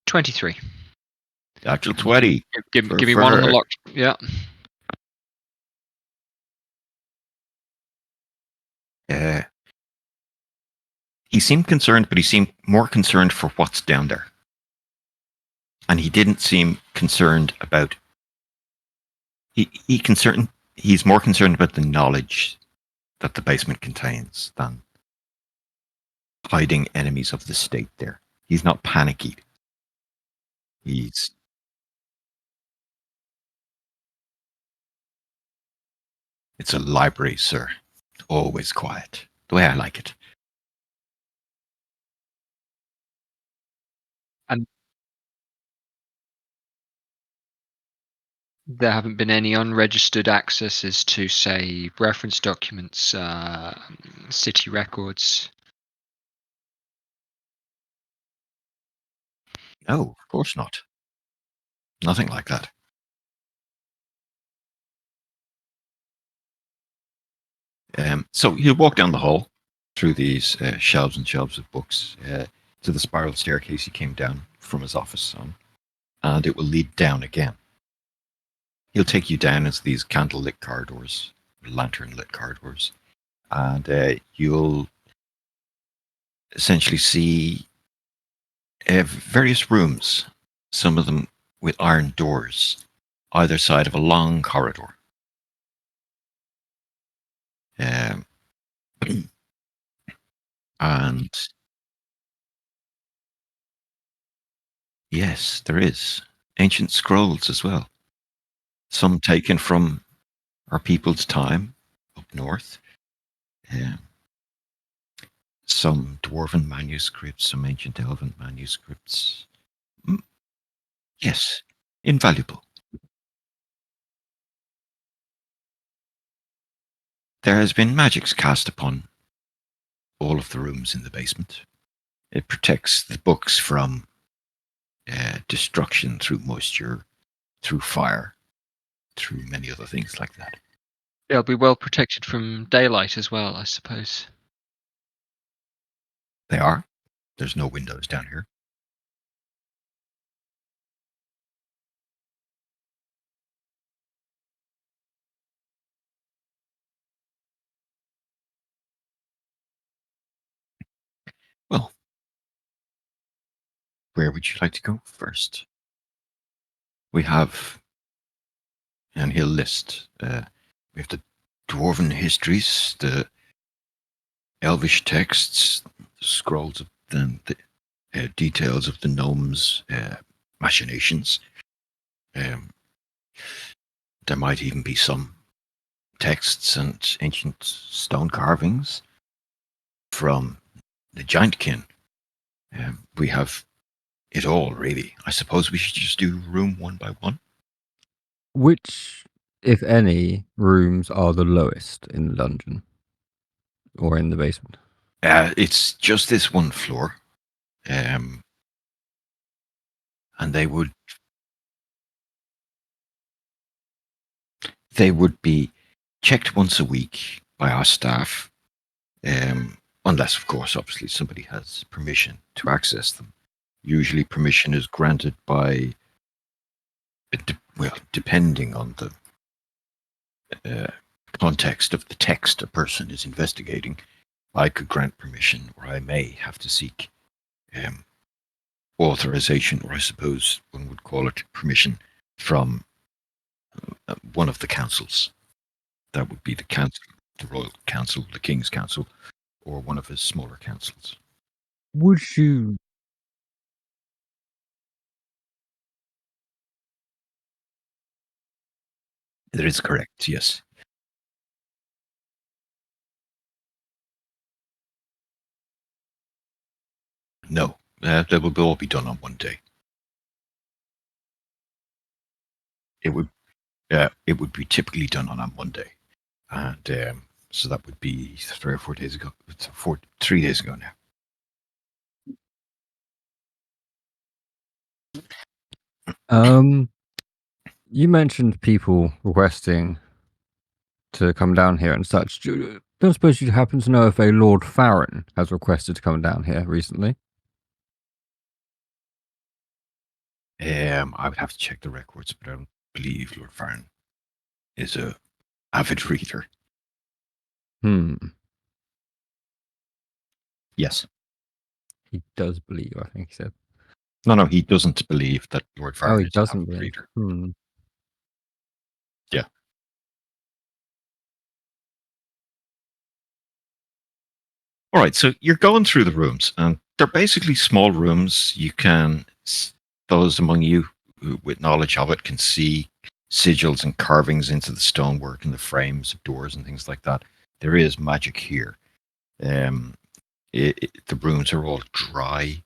23. Actual 20. Give me one on the lock. Yeah. He seemed concerned, but he seemed more concerned for what's down there. And he didn't seem concerned about. He's more concerned about the knowledge that the basement contains than hiding enemies of the state there. He's not panicky. It's a library, sir. Always quiet. The way I like it. And there haven't been any unregistered accesses to, say, reference documents, city records. No, of course not. Nothing like that. So you walk down the hall through these shelves and shelves of books to the spiral staircase he came down from his office on, and it will lead down again. He'll take you down into these candle-lit corridors, lantern-lit corridors, and you'll essentially see various rooms, some of them with iron doors, either side of a long corridor. And yes, there is ancient scrolls as well. Some taken from our people's time up north. Some dwarven manuscripts, some ancient elven manuscripts. Yes, invaluable. There has been magics cast upon all of the rooms in the basement. It protects the books from destruction through moisture, through fire, through many other things like that. They'll be well protected from daylight as well, I suppose. They are. There's no windows down here. Well, Where would you like to go first? We have, and he'll list, we have the dwarven histories, the elvish texts, the scrolls of the details of the gnomes' machinations. There might even be some texts and ancient stone carvings from the Giantkin. We have it all, really. I suppose we should just do room one by one. Which, if any, rooms are the lowest in the dungeon or in the basement? It's just this one floor. And they would be checked once a week by our staff, unless, of course, obviously somebody has permission to access them. Usually, permission is granted by, depending on the context of the text a person is investigating. I could grant permission, or I may have to seek authorization, or I suppose one would call it permission, from one of the councils. That would be the council, the Royal Council, the King's Council, or one of his smaller councils. Would you? That is correct, yes. No, that would all be done on one day. It would be typically done on a Monday, and so that would be 3 or 4 days ago. 3 days ago now. You mentioned people requesting to come down here and such. Don't suppose you happen to know if a Lord Farron has requested to come down here recently? I would have to check the records, but I don't believe Lord Farron is a avid reader. Yes. He does believe, I think he said. No, he doesn't believe that Lord Farron he is doesn't an avid believe. reader. Yeah. All right, so you're going through the rooms, and they're basically small rooms. You can, those among you with knowledge of it can see sigils and carvings into the stonework and the frames of doors and things like that. There is magic here. The rooms are all dry,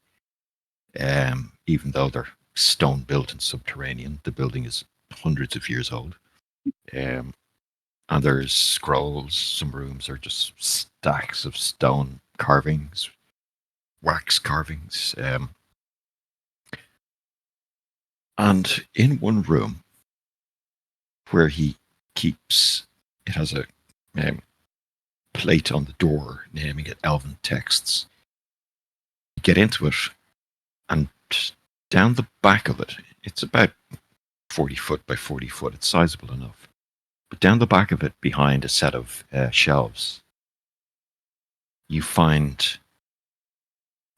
even though they're stone built and subterranean. The building is hundreds of years old. And there's scrolls. Some rooms are just stacks of stone carvings, wax carvings. And in one room where he keeps, it has a plate on the door naming it Elven Texts. You get into it, and down the back of it, it's about 40 foot by 40 foot. It's sizable enough. But down the back of it, behind a set of shelves, you find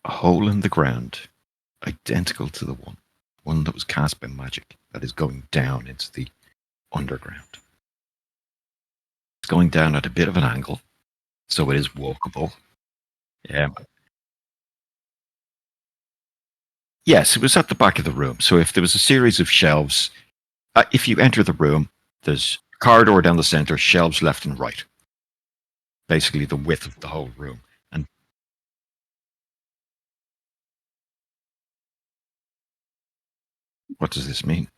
a hole in the ground identical to the one that was cast by magic, that is going down into the underground. It's going down at a bit of an angle, so it is walkable. Yes, it was at the back of the room. So if there was a series of shelves, if you enter the room, there's a corridor down the center, shelves left and right. Basically the width of the whole room. And what does this mean?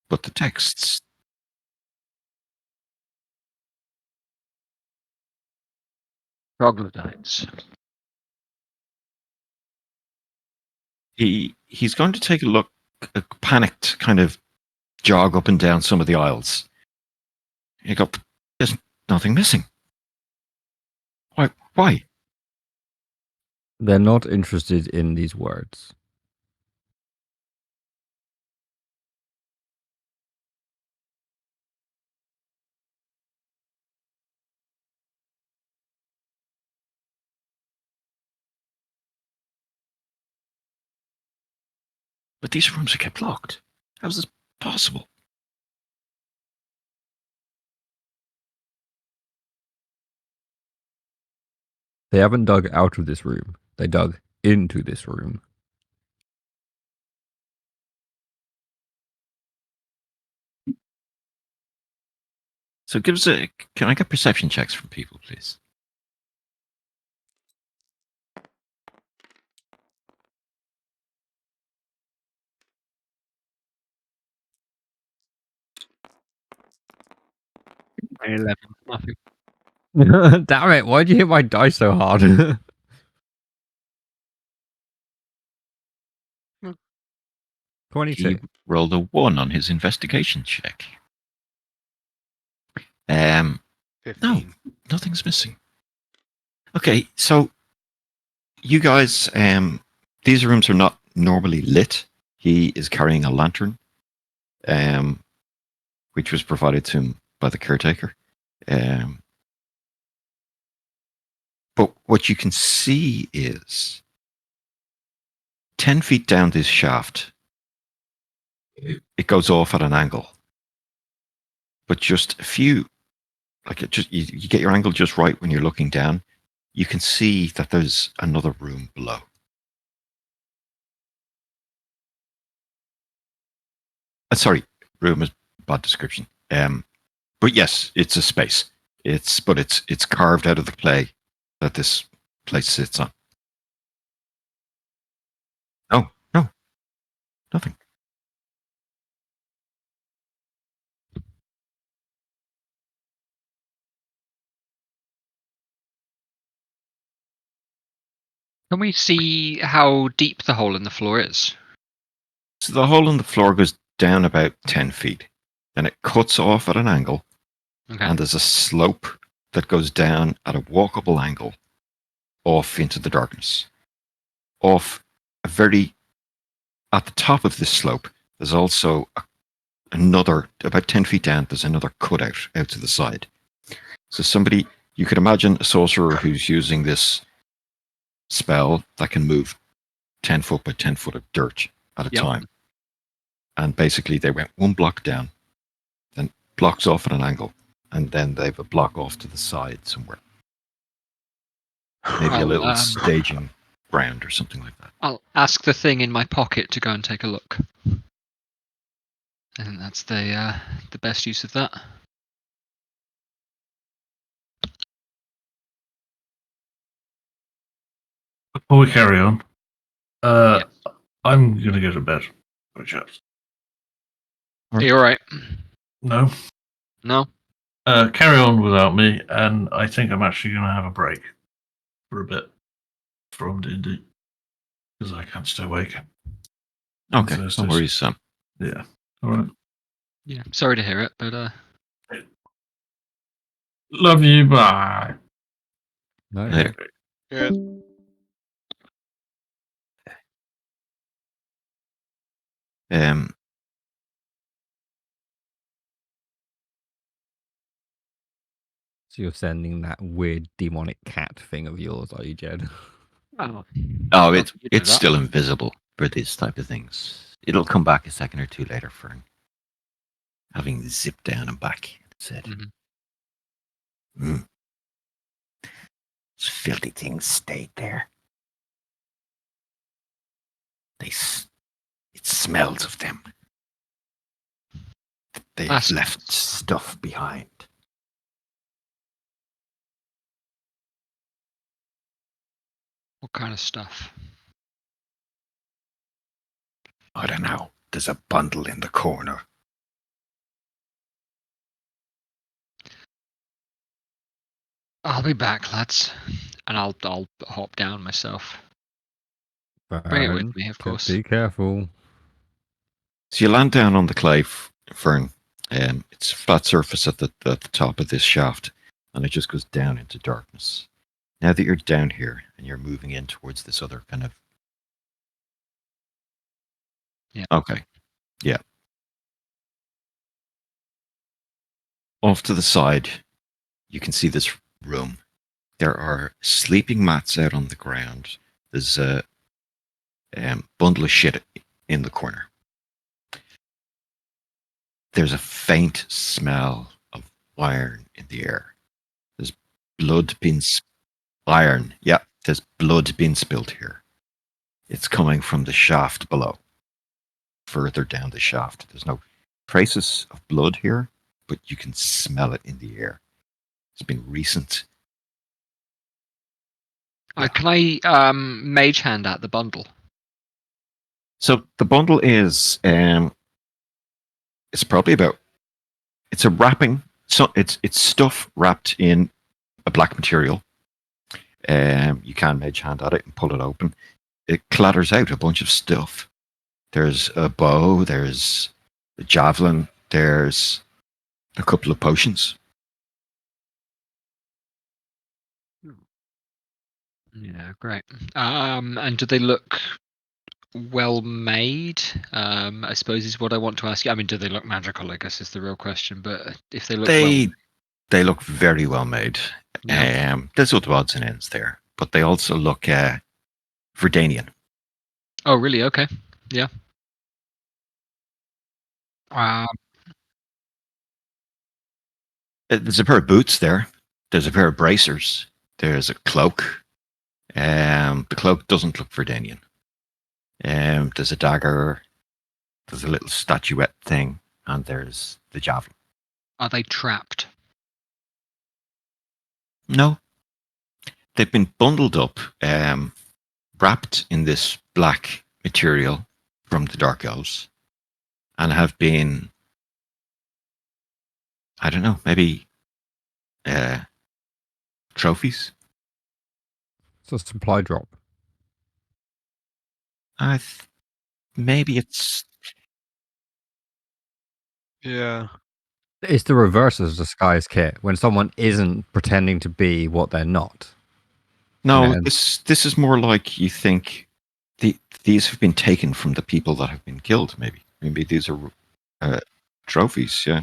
But the texts. Troglodytes. He's going to take a look, a panicked kind of jog up and down some of the aisles. You go, there's nothing missing. Why? They're not interested in these words. But these rooms are kept locked. How's this possible? They haven't dug out of this room. They dug into this room. So give us a... Can I get perception checks from people, please? I 11. Nothing. Damn it! Why'd you hit my dice so hard? 22. He rolled a 1 on his investigation check. 15. No, nothing's missing. Okay, so you guys, these rooms are not normally lit. He is carrying a lantern, which was provided to him by the caretaker. But what you can see is 10 feet down this shaft, it goes off at an angle. But just a few, like you get your angle just right when you're looking down, you can see that there's another room below. Sorry, room is bad description. But yes, it's a space. It's carved out of the clay that this place sits on. No, nothing. Can we see how deep the hole in the floor is? So the hole in the floor goes down about 10 feet. Then it cuts off at an angle, Okay. and there's a slope that goes down at a walkable angle off into the darkness. At the top of this slope, there's also another, about 10 feet down, there's another cutout out to the side. So you could imagine a sorcerer who's using this spell that can move 10 foot by 10 foot of dirt at a time. And basically they went one block down, then blocks off at an angle, and then they have a block off to the side somewhere. Maybe a little staging ground or something like that. I'll ask the thing in my pocket to go and take a look. I think that's the best use of that. Before we carry on, I'm going to go to bed. Are you alright? No. No? Carry on without me, and I think I'm actually going to have a break for a bit from D&D because I can't stay awake. Okay, no worries, Sam. Yeah. All right. Yeah. Sorry to hear it, but Love you. Bye. No. Later. Good. So you're sending that weird demonic cat thing of yours, are you, Jed? oh, It's still invisible for these type of things. It'll come back a second or two later for having zipped down and back. Said, Those filthy things stayed there. It smells of them. They've left stuff behind. What kind of stuff? I don't know. There's a bundle in the corner. I'll be back, lads, and I'll hop down myself. Bring it with me, of course. Be careful. So you land down on the clay, Fern. It's a flat surface at the top of this shaft, and it just goes down into darkness. Now that you're down here and you're moving in towards this other kind of... Yeah. Okay. Yeah. Off to the side, you can see this room. There are sleeping mats out on the ground. There's a bundle of shit in the corner. There's a faint smell of iron in the air. There's blood being iron. Yeah, there's blood being spilled here. It's coming from the shaft below. Further down the shaft. There's no traces of blood here, but you can smell it in the air. It's been recent. Yeah. Can I mage hand out the bundle? So the bundle is it's probably about, it's a wrapping, so it's stuff wrapped in a black material. You can mage hand at it and pull it open. It clatters out a bunch of stuff. There's a bow, there's a javelin, there's a couple of potions. Yeah, great. And do they look well made? I suppose is what I want to ask you. I mean, do they look magical? I guess is the real question. But if they look They look very well made. Yeah. There's other odds and ends there, but they also look Verdanian. Oh, really? Okay. Yeah. There's a pair of boots there. There's a pair of bracers. There's a cloak. The cloak doesn't look Verdanian. There's a dagger. There's a little statuette thing, and there's the javelin. Are they trapped? No, they've been bundled up, wrapped in this black material from the Dark Elves, and have been, I don't know, maybe trophies. It's a supply drop. Maybe it's. Yeah. It's the reverse of disguise kit when someone isn't pretending to be what they're not. No, And this is more like you think these have been taken from the people that have been killed. Maybe these are trophies. Yeah.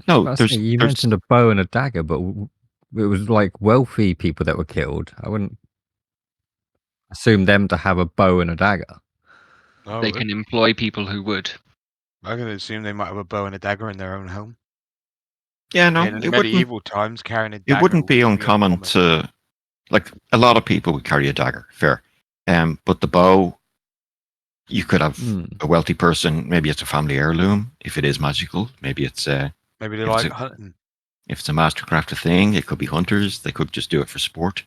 No, you mentioned a bow and a dagger, but it was like wealthy people that were killed. I wouldn't assume them to have a bow and a dagger. Oh, They can employ people who would. I'm going to assume they might have a bow and a dagger in their own home. Yeah, no, In medieval times, carrying a dagger it wouldn't be wouldn't uncommon to, like, a lot of people would carry a dagger. Fair, but the bow, you could have a wealthy person. Maybe it's a family heirloom. If it is magical, maybe it's maybe they like hunting. If it's a mastercrafted thing, it could be hunters. They could just do it for sport.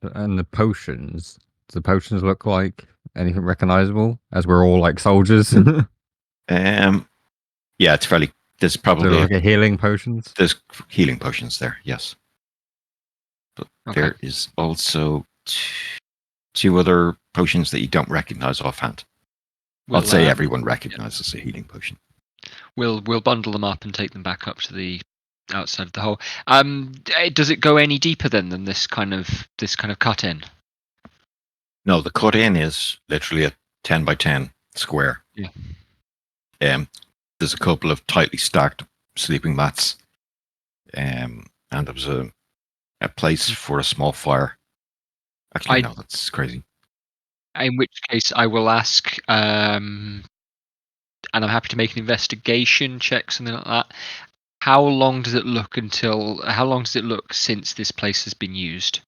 And the potions. Do the potions look like anything recognizable? As we're all like soldiers. Yeah, it's fairly. There's probably like a healing potions. There's healing potions there, yes. But there is also two other potions that you don't recognize offhand. I'd say everyone recognizes a healing potion. We'll bundle them up and take them back up to the outside of the hole. Does it go any deeper then than this kind of cut in? No, the cut in is literally a 10 by 10 square. Yeah. There's a couple of tightly stacked sleeping mats, and there was a place for a small fire. Actually, no, that's crazy. In which case, I will ask, and I'm happy to make an investigation check, something like that. How long does it look since this place has been used?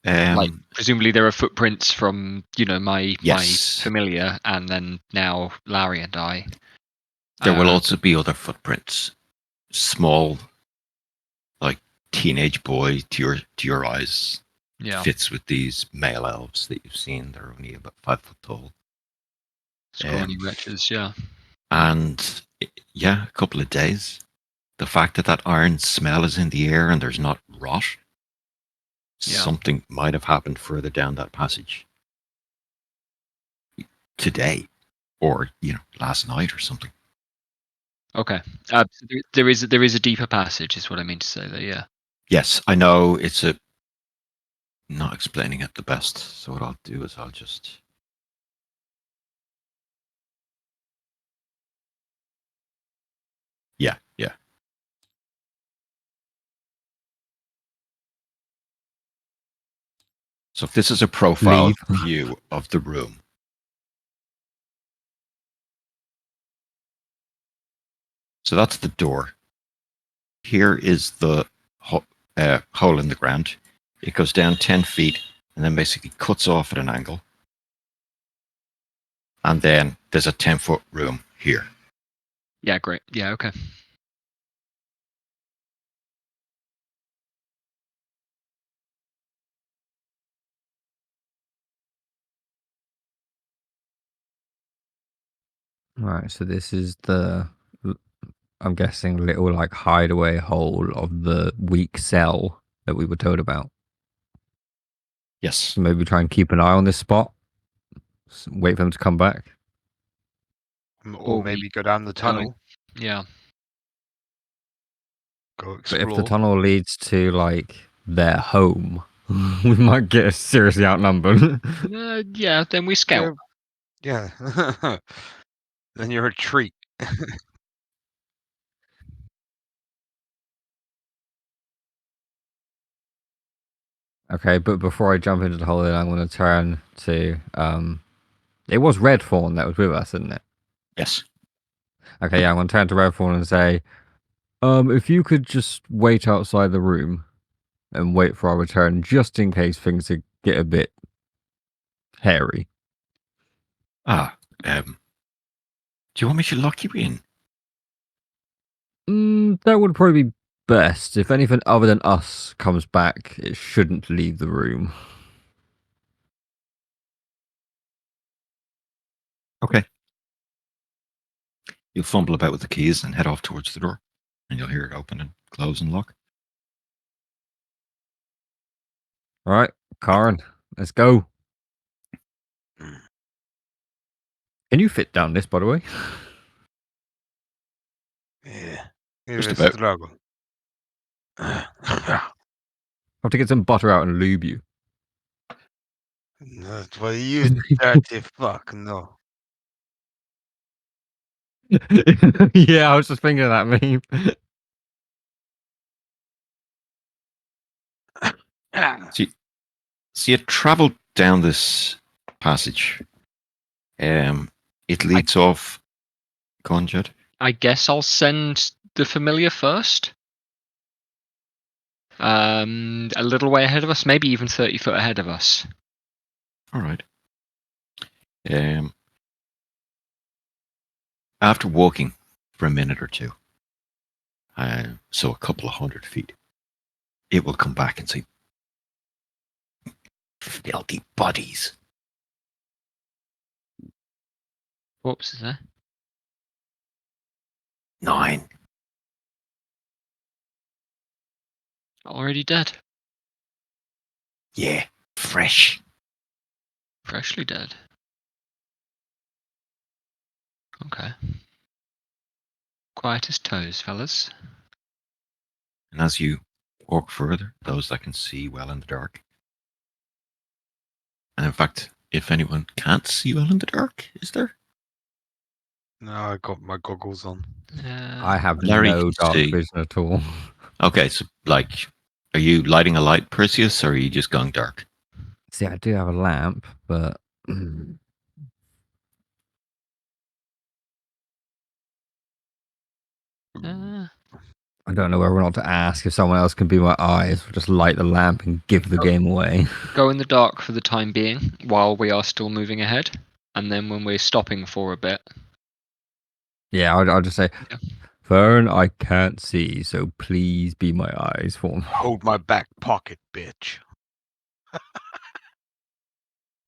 Like, presumably there are footprints from, my familiar, and then now Larry and I. There will also be other footprints. Small, like, teenage boy to your eyes. Yeah. Fits with these male elves that you've seen. They're only about 5 foot tall. Scrawny wretches, yeah. And yeah, a couple of days. The fact that iron smell is in the air and there's not rot. Yeah. Something might have happened further down that passage today, or last night or something. Okay. So there is a deeper passage, is what I mean to say there. Yeah. Yes, I know it's not explaining it the best. So what I'll do is I'll just. Yeah. So if this is a profile Leave. view of the room. So that's the door. Here is the hole in the ground. It goes down 10 feet and then basically cuts off at an angle. And then there's a 10-foot room here. Yeah, great. Yeah, okay. Right, so this is the, I'm guessing, little like hideaway hole of the weak cell that we were told about. Yes. So maybe try and keep an eye on this spot. Wait for them to come back. Or maybe go down the tunnel. Yeah. Go But explore. if the tunnel leads to like their home, we might get seriously outnumbered. Yeah, then we scout. Yeah. Then you retreat. Okay, but before I jump into the hole, then I'm going to turn to it was Redthorn that was with us, isn't it? Yes. Okay, yeah, I'm going to turn to Redthorn and say, if you could just wait outside the room and wait for our return, just in case things get a bit hairy. Do you want me to lock you in? That would probably be best. If anything other than us comes back, it shouldn't leave the room. Okay. You'll fumble about with the keys and head off towards the door. And you'll hear it open and close and lock. All right, Karen, let's go. Can you fit down this, by the way? Yeah. Just It's about. struggle. I have to get some butter out and lube you. That's what you dirty fuck, no. Yeah, I was just thinking of that meme. So you travel down this passage. It leads off. Go on, Judd. I guess I'll send the familiar first. A little way ahead of us, maybe even 30 foot ahead of us. All right. After walking for a minute or two, so a couple of 100 feet, it will come back and say, "Filthy bodies." Whoops, is there? 9. Already dead. Yeah, fresh. Freshly dead. Okay. Quiet as toes, fellas. And as you walk further, those that can see well in the dark, and in fact, if anyone can't see well in the dark, is there? No, I got my goggles on. I have Larry no can dark see. vision at all. Okay, so like, are you lighting a light, Perseus, or are you just going dark? See, I do have a lamp, but I don't know whether or not to ask if someone else can be my eyes or just light the lamp and give the game away. Go in the dark for the time being while we are still moving ahead. And then when we're stopping for a bit. Yeah, I'll just say, Yeah. Fern, I can't see, so please be my eyes for me. Hold my back pocket, bitch.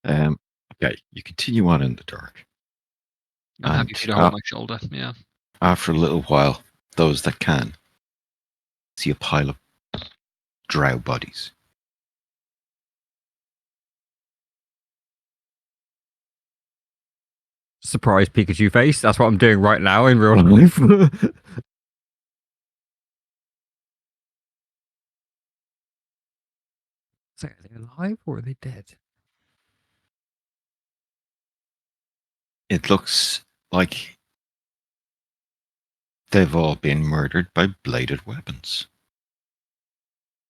Okay, you continue on in the dark. I'm happy for you to hold my shoulder, yeah. After a little while, those that can see a pile of drow bodies. Surprise Pikachu face. That's what I'm doing right now in real life. So are they alive or are they dead? It looks like they've all been murdered by bladed weapons.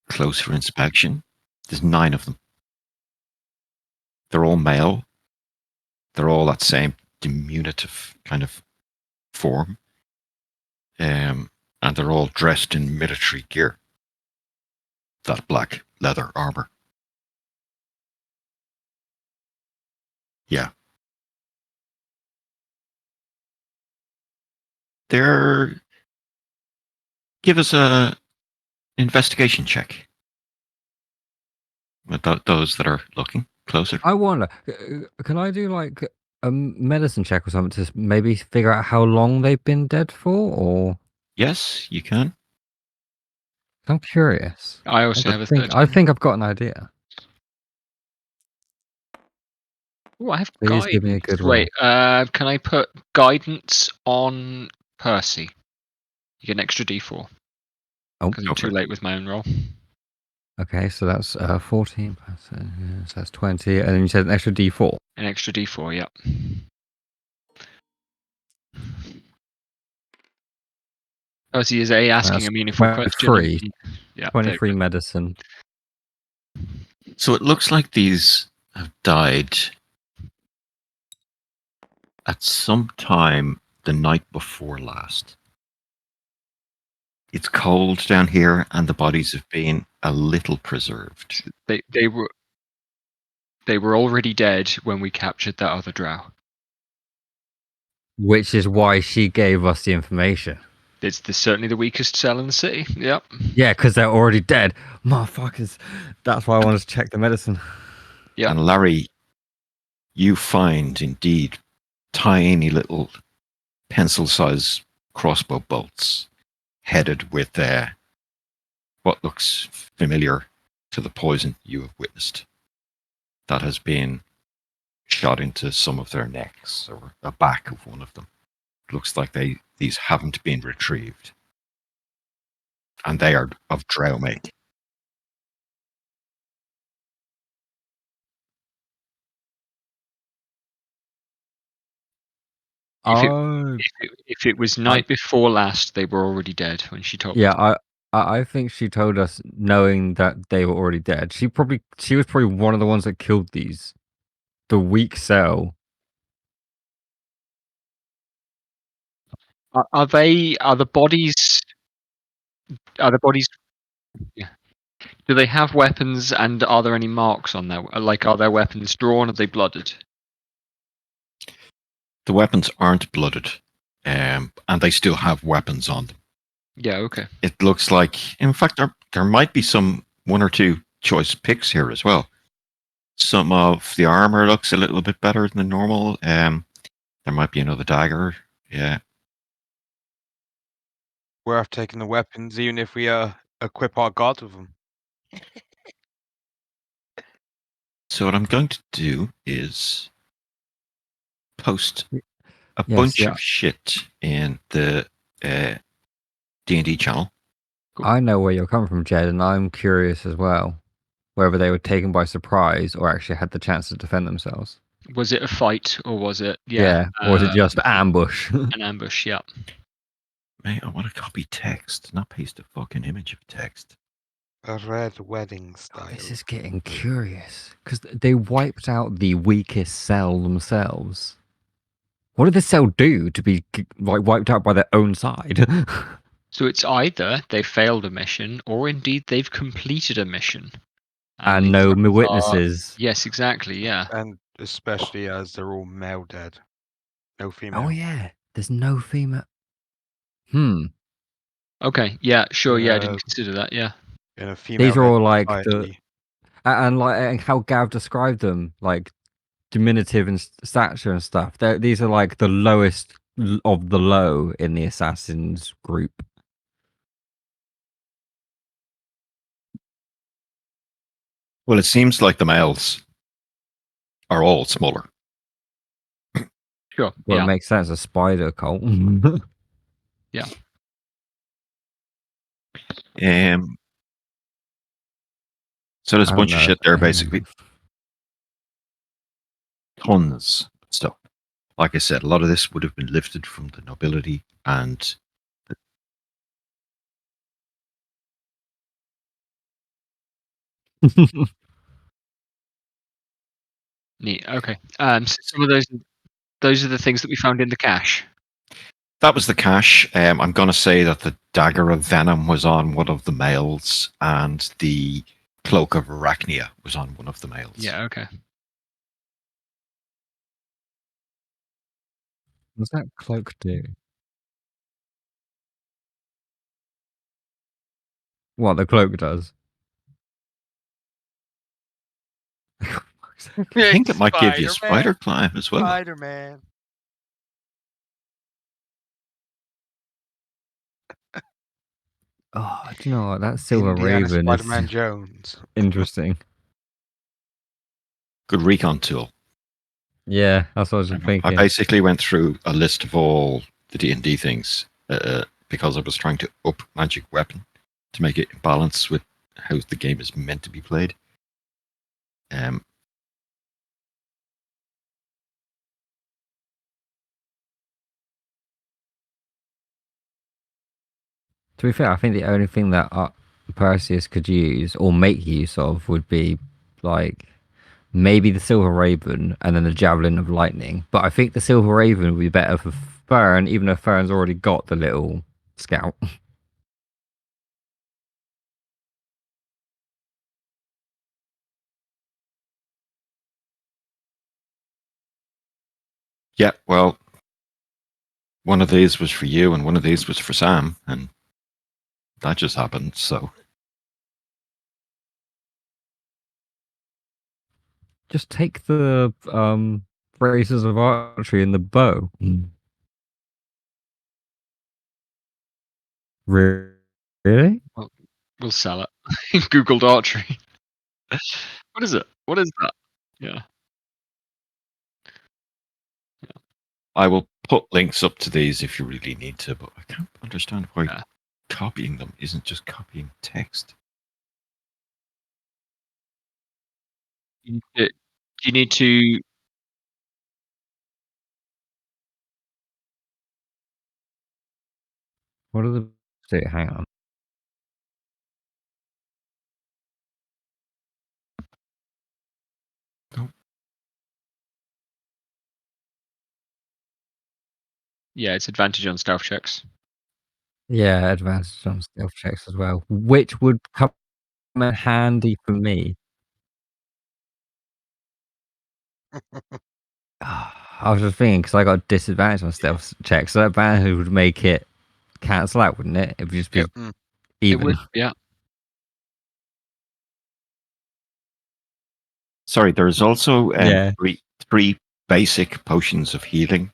Closer inspection, there's 9 of them. They're all male. They're all that same diminutive kind of form. And they're all dressed in military gear. That black leather armor. Yeah. Give us a investigation check. With those that are looking closer. I wonder, can I do like a medicine check or something to maybe figure out how long they've been dead for? Or Yes, you can. I'm curious. I also have a 13. I think I've got an idea. Oh, I have Please guidance. give me a good roll. Wait, can I put guidance on Percy? You get an extra D4. Oh. Because I'm too late with my own roll. Okay, so that's 14 plus, so that's 20, and then you said an extra D4. An extra D4, yep. Percy, is A asking That's a meaningful question? 23. Yeah, 23 medicine. So it looks like these have died at some time the night before last. It's cold down here, and the bodies have been a little preserved. They were already dead when we captured that other drow. Which is why she gave us the information. It's certainly the weakest cell in the city. Yep. Yeah, because they're already dead. Motherfuckers. That's why I wanted to check the medicine. Yeah. And Larry, you find indeed tiny little pencil-sized crossbow bolts headed with what looks familiar to the poison you have witnessed. That has been shot into some of their necks or the back of one of them. It looks like these haven't been retrieved. And they are of drow make. If it was night before last, they were already dead when she told me. Yeah, I think she told us knowing that they were already dead. She was probably one of the ones that killed these. The weak cell. Are the bodies? Yeah. Do they have weapons, and are there any marks on their? Like, are their weapons drawn? Are they blooded? The weapons aren't blooded, and they still have weapons on them. Yeah. Okay. It looks like, in fact, there might be one or two choice picks here as well. Some of the armor looks a little bit better than normal. There might be another dagger. Yeah. Worth taking the weapons, even if we equip our guards with them. So what I'm going to do is post a Yes, bunch yeah. of shit in the D&D channel. I know where you're coming from, Jed, and I'm curious as well. Whether they were taken by surprise or actually had the chance to defend themselves. Was it a fight, or was it? Or was it just ambush? An ambush? Yeah. Mate, I want to copy text, not paste a fucking image of text. A red wedding style. This is getting curious because they wiped out the weakest cell themselves. What did the cell do to be like wiped out by their own side? So it's either they failed a mission, or indeed they've completed a mission. And no witnesses. Yes, exactly. Yeah. And especially as they're all male dead. No female. Oh yeah, there's no female. Okay. Yeah. Sure. Yeah, I didn't Yeah. consider that. Yeah. In a female. These are all like society. and how Gav described them, like diminutive in stature and stuff. These are like the lowest of the low in the assassins group. Well, it seems like the males are all smaller. Sure. Well, yeah. it makes sense. A spider cult. Yeah. So there's a bunch of shit there, basically. Tons of stuff. Like I said, a lot of this would have been lifted from the nobility and Neat. Okay. So some of those are the things that we found in the cache. That was the cache. I'm going to say that the dagger of venom was on one of the males, and the cloak of arachnia was on one of the males. Yeah. Okay. What does that cloak do? What the cloak does? I think it might give you spider climb as well. Spider-Man. Oh, do you know what? That silver Indiana raven Spider-Man is Jones. interesting. Good recon tool. Yeah, that's what I was I thinking. basically went through a list of all the D&D things because I was trying to up magic weapon to make it in balance with how the game is meant to be played. To be fair, I think the only thing that Perseus could use or make use of would be like maybe the Silver Raven and then the Javelin of Lightning. But I think the Silver Raven would be better for Fern, even though Fern's already got the little scout. Yeah, well, one of these was for you and one of these was for Sam, and that just happened, so... Just take the braces of archery and the bow. Really? We'll sell it. Googled archery. What is it? What is that? Yeah. I will put links up to these if you really need to, but I can't understand why Yeah. copying them isn't just copying text. You need to. What are the... Hang on. Yeah, it's advantage on stealth checks. Yeah, advantage on stealth checks as well, which would come in handy for me. I was just thinking because I got disadvantage on stealth checks, so that advantage would make it cancel out, wouldn't it? It would just be Yep. It even. would, yeah. Sorry, there's also Yeah. three basic potions of healing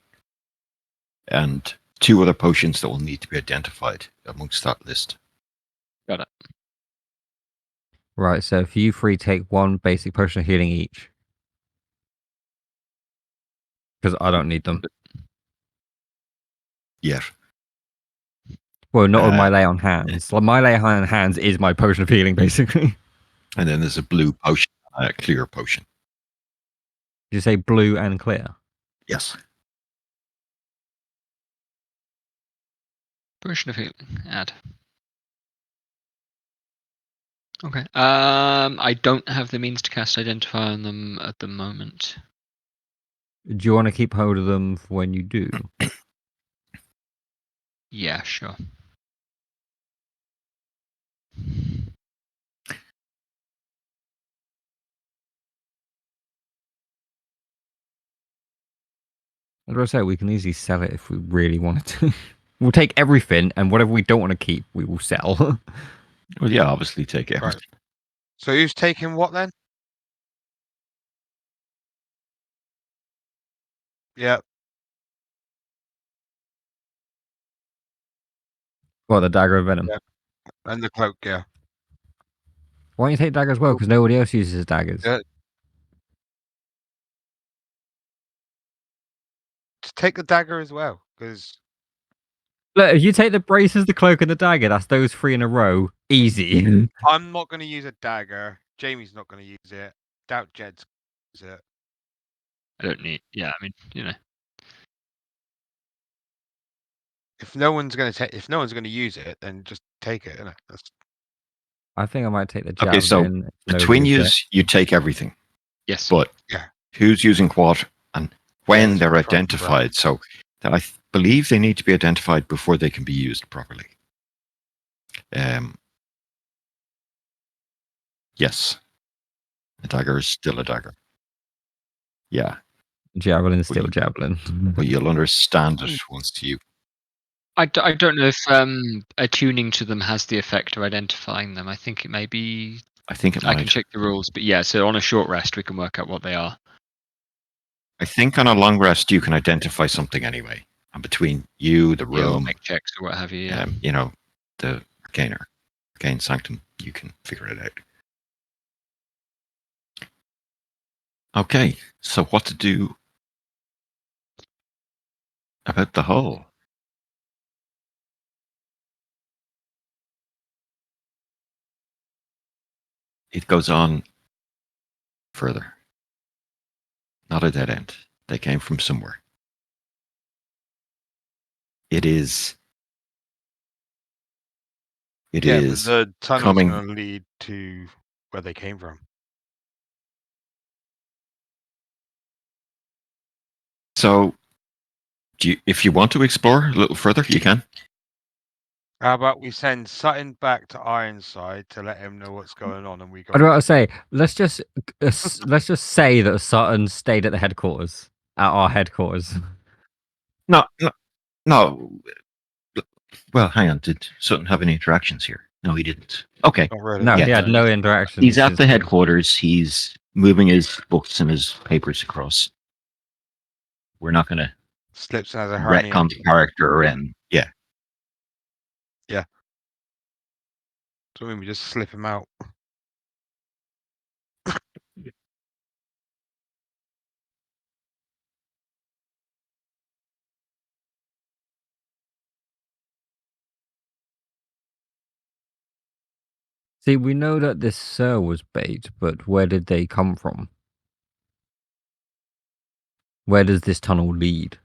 and 2 other potions that will need to be identified amongst that list. Got it. Right, so if you three take 1 basic potion of healing each. Because I don't need them. Yeah. Well, not with my lay on hands. Like, my lay on hands is my potion of healing, basically. And then there's a blue potion, a clear potion. Did you say blue and clear? Yes. Potion of healing. Add. Okay. I don't have the means to cast Identify on them at the moment. Do you want to keep hold of them for when you do? Yeah, sure. As I say, we can easily sell it if we really wanted to. We'll take everything, and whatever we don't want to keep, we will sell. Well, yeah, obviously take everything. Right. So who's taking what then? Yeah. Well, the dagger of venom. Yeah. And the cloak, yeah. Why don't you take dagger as well? Because nobody else uses daggers. Yeah. To take the dagger as well, because Look, if you take the braces, the cloak, and the dagger, that's those 3 in a row. Easy. I'm not going to use a dagger. Jamie's not going to use it. Doubt Jed's use it. I don't need. Yeah, I mean, you know. If no one's going to use it, then just take it. Innit? I think I might take the javelin. Okay, so if between nobody you, uses you take everything. Yes. But Yeah. who's using what and when it's they're from Brad. identified. So I believe they need to be identified before they can be used properly. Yes, a dagger is still a dagger. Yeah, Javelin is Well, still you- javelin. but you'll understand it once you. I don't know if attuning to them has the effect of identifying them. I think it may be. I think it I can might. check the rules, but yeah. So on a short rest, we can work out what they are. I think on a long rest you can identify something anyway. And between you, the Yeah, or room, make checks or what have you. Yeah. you know, the Arcane Sanctum, you can figure it out. Okay, so what to do about the hole? It goes on further. Not a dead end. They came from somewhere. It is. It Yeah, but is the tunnel's coming. going to lead to where they came from. So, if you want to explore a little further, you can. How about we send Sutton back to Ironside to let him know what's going on, and we go. I'd rather say let's just say that Sutton stayed at the headquarters, at our headquarters. No. Well, hang on. Did Sutton have any interactions here? No, he didn't. Okay. Not really. No, Yeah, he had no interaction. He's at the headquarters. He's moving his books and his papers across. We're not going to Slips and has a hernia. retcon the character and yeah. So we just slip him out. See, we know that this Sir was bait, but where did they come from? Where does this tunnel lead?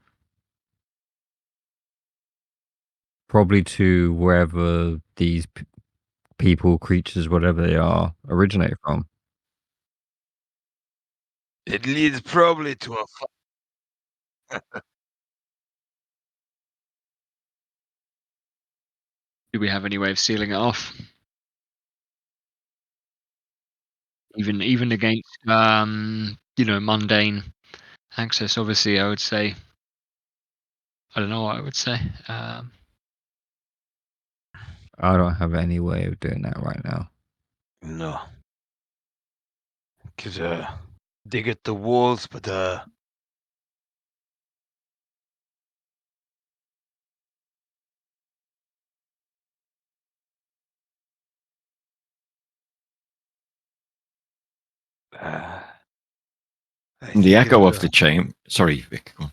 Probably to wherever these people, creatures, whatever they are, originate from. It leads probably to a. Do we have any way of sealing it off? Even against mundane access. Obviously, I would say. I don't know what I would say. I don't have any way of doing that right now. No. Could dig at the walls, but The echo of the chain. Sorry, Vic. Go on.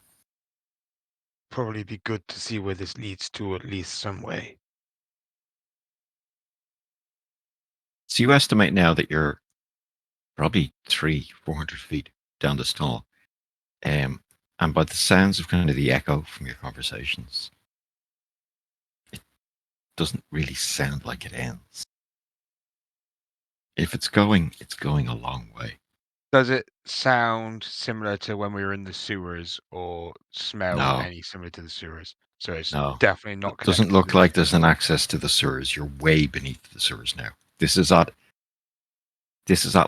probably be good to see where this leads to, at least some way. So you estimate now that you're probably 400 feet down this tunnel. And by the sounds of kind of the echo from your conversations, it doesn't really sound like it ends. If it's going a long way. Does it sound similar to when we were in the sewers, or smell No. any similar to the sewers? So it's No. definitely not It connected. doesn't look like there's an access to the sewers. You're way beneath the sewers now. This is at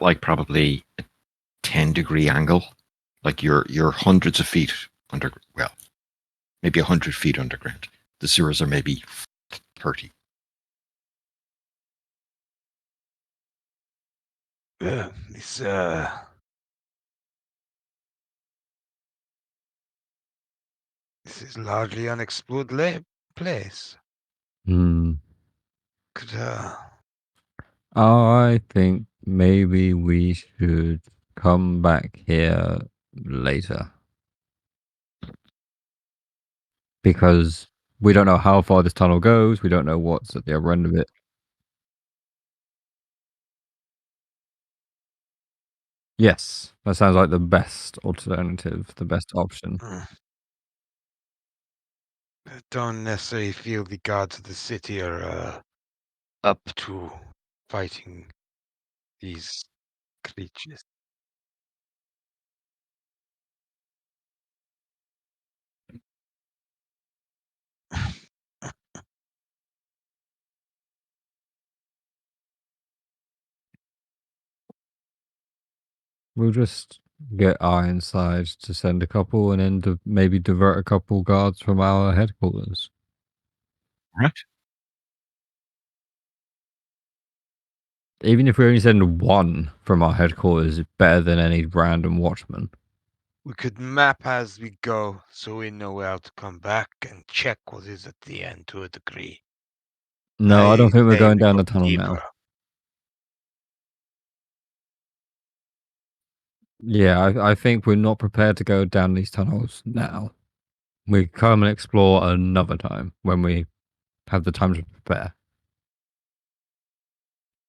like probably a 10-degree angle. Like you're hundreds of feet under, well, maybe 100 feet underground. The sewers are maybe 30. This is largely unexplored place. Could I think maybe we should come back here later. Because we don't know how far this tunnel goes. We don't know what's at the other end of it. Yes, that sounds like the best alternative, the best option. I don't necessarily feel the guards of the city are up to fighting these creatures. We'll just get Ironside to send a couple, and then maybe divert a couple guards from our headquarters. Right. Even if we only send one from our headquarters, it's better than any random watchman. We could map as we go, so we know how to come back and check what is at the end to a degree. No, I don't think we're say going we down go the tunnel now. deeper. Yeah, I think we're not prepared to go down these tunnels now. We come and explore another time when we have the time to prepare.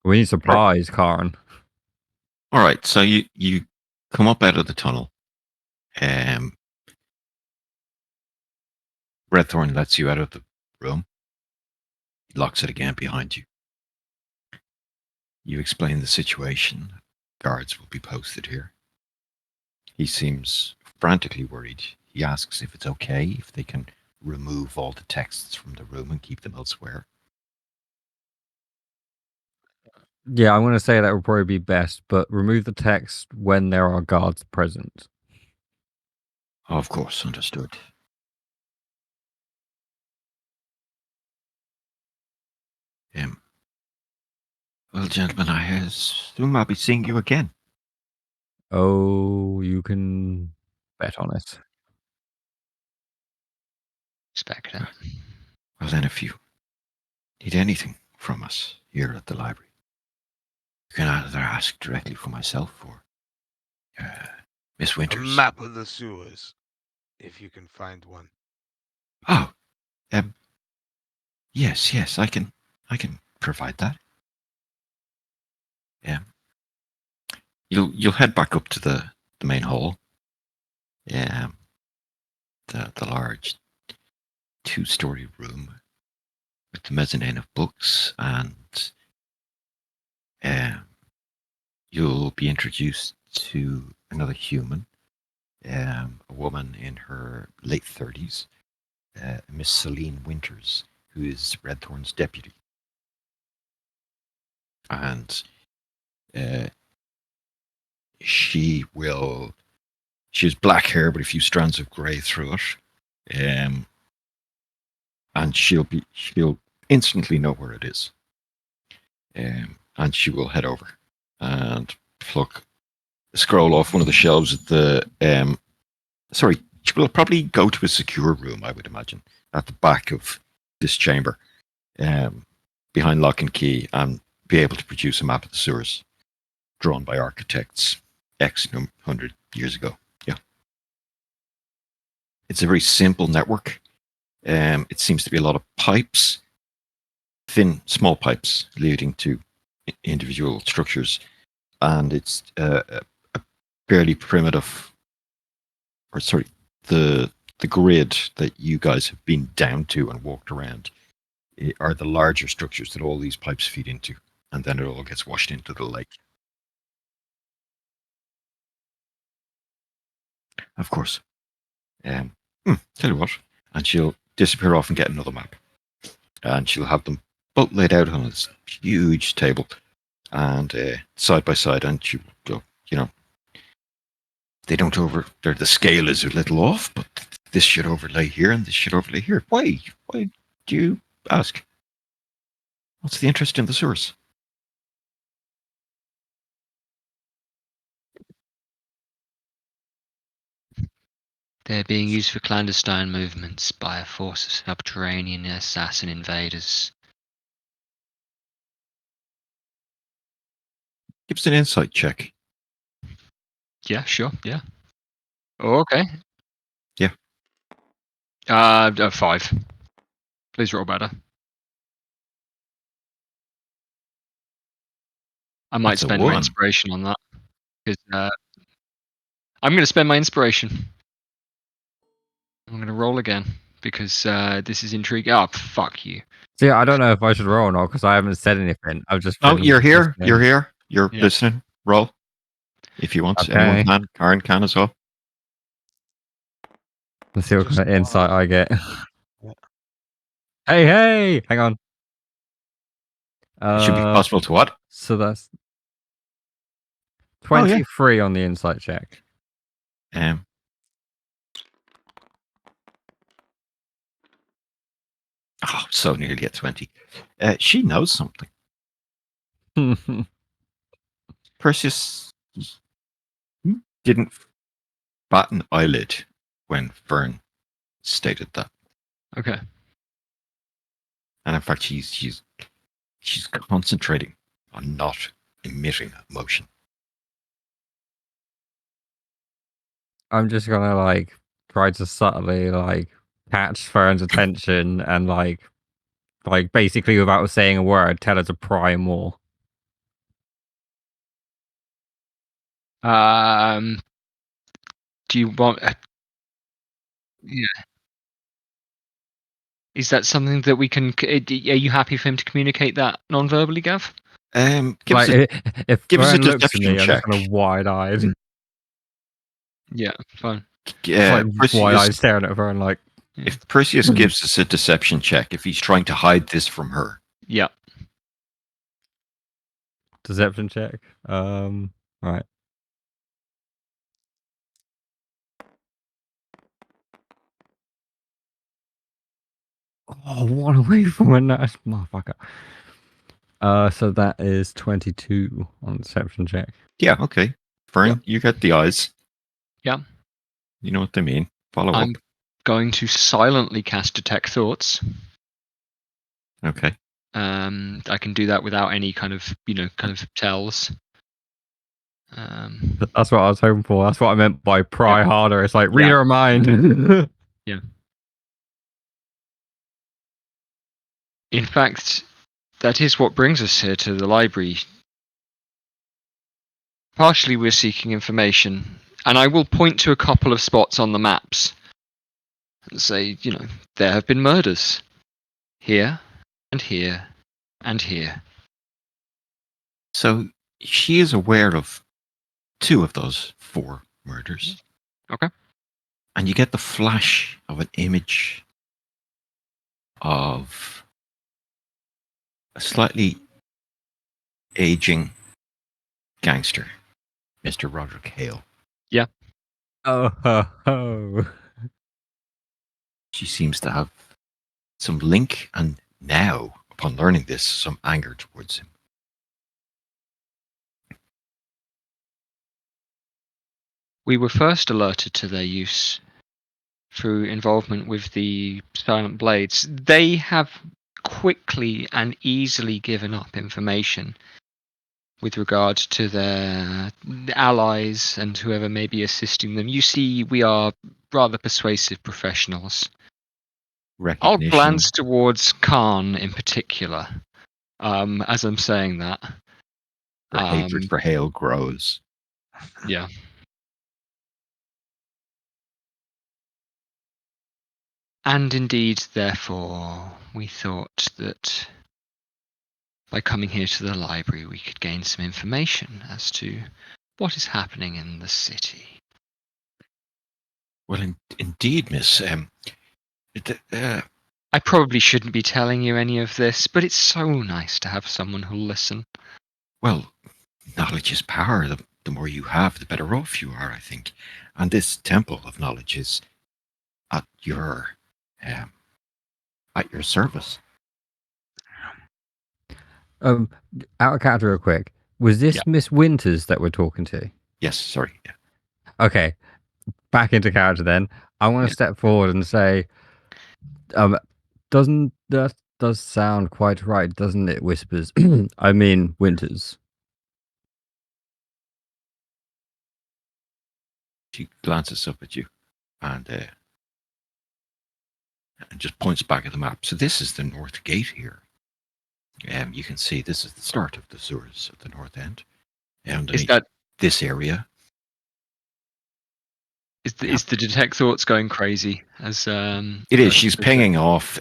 We need supplies, Karen. All right. So you come up out of the tunnel. Redthorn lets you out of the room. He locks it again behind you. You explain the situation. Guards will be posted here. He seems frantically worried. He asks if it's okay if they can remove all the texts from the room and keep them elsewhere. Yeah, I'm going to say that would probably be best, but remove the text when there are guards present. Of course, understood. Well, gentlemen, I assume I'll be seeing you again. Oh, you can bet on it. Expect it. Well, then, if you need anything from us here at the library, you can either ask directly for myself or Miss A Winters. map of the sewers, if you can find one. Oh, yes, I can provide that. Yeah. You'll head back up to the main hall. Yeah. The large 2-story room with the mezzanine of books, and you'll be introduced to another human, a woman in her late 30s, Miss Celine Winters, who is Redthorn's deputy. And she has black hair with a few strands of grey through it. And she'll instantly know where it is. And she will head over and pluck a scroll off one of the shelves at the sorry, she will probably go to a secure room, I would imagine, at the back of this chamber, behind lock and key, and be able to produce a map of the sewers drawn by architects X 100 years ago. Yeah. It's a very simple network. It seems to be a lot of pipes, thin, small pipes leading to individual structures, and it's a fairly primitive, or sorry, the grid that you guys have been down to and walked around are the larger structures that all these pipes feed into, and then it all gets washed into the lake. Of course. Tell you what, and she'll disappear off and get another map, and she'll have them both laid out on this huge table, and side by side, and she will go, they don't the scale is a little off, but this should overlay here and this should overlay here. Why do you ask? What's the interest in the sewers? They're being used for clandestine movements by a force of subterranean assassin invaders. Give us an insight check. Yeah, sure, yeah. Oh, okay. Yeah. 5. Please roll better. I might That's a spend my 1. inspiration on that. Because I'm going to spend my inspiration. I'm going to roll again. Because this is intriguing. Oh, fuck you. See, I don't know if I should roll or not because I haven't said anything. I've just. Oh, been you're here. listening. You're here. You're Yeah. listening. Roll. If you want. Okay. Anyone can. Karen can as well. Let's see what Just kind of insight one. I get. Yeah. Hey, hang on. It should be possible to what? So that's Oh, yeah. 23 on the insight check. So nearly at 20. She knows something. Perseus didn't bat an eyelid when Fern stated that. Okay. And in fact, she's concentrating on not emitting emotion. I'm just gonna like try to subtly like catch Fern's attention and like basically without saying a word, tell her to pry more. Do you want? Yeah. Is that something that we can? Are you happy for him to communicate that non-verbally, Gav? Give us If give us a Fern looks at deception me, I'm just check. gonna wide-eyed, Yeah, fine. wide-eyed staring at Fern like. If Perseus gives us a deception check, if he's trying to hide this from her. Yeah. Deception check. Right. Oh, one away from a nice motherfucker. So that is 22 on deception check. Yeah, okay. Fern, Yep. you got the eyes. Yeah. You know what they mean. Follow I'm up. going to silently cast Detect Thoughts. Okay. I can do that without any kind of tells. That's what I was hoping for. That's what I meant by pry harder. It's like read her mind. Yeah. In fact, that is what brings us here to the library. Partially we're seeking information, and I will point to a couple of spots on the maps and say, there have been murders. Here, and here, and here. So she is aware of 2 of those 4 murders. Okay. And you get the flash of an image of a slightly aging gangster, Mr. Roderick Hale. Yeah. Oh. She seems to have some link, and now, upon learning this, some anger towards him. We were first alerted to their use through involvement with the Silent Blades. They have quickly and easily given up information with regard to their allies and whoever may be assisting them. You see, we are rather persuasive professionals. I'll glance towards Khan in particular, as I'm saying that. Her hatred for Hale grows. Yeah. And indeed, therefore, we thought that by coming here to the library, we could gain some information as to what is happening in the city. Well, indeed, miss. I probably shouldn't be telling you any of this, but it's so nice to have someone who'll listen. Well, knowledge is power. The more you have, the better off you are, I think. And this temple of knowledge is at your service. Out of character real quick. Was this Miss Winters that we're talking to? Yes, sorry. Yeah. Okay. Back into character then. I want to step forward and say, that does sound quite right, doesn't it, Whispers? I mean, Winters. She glances up at you and just points back at the map. So this is the north gate here. You can see this is the start of the sewers at the north end. Is that this area? Is the detect thoughts going crazy? As it is. She's pinging off.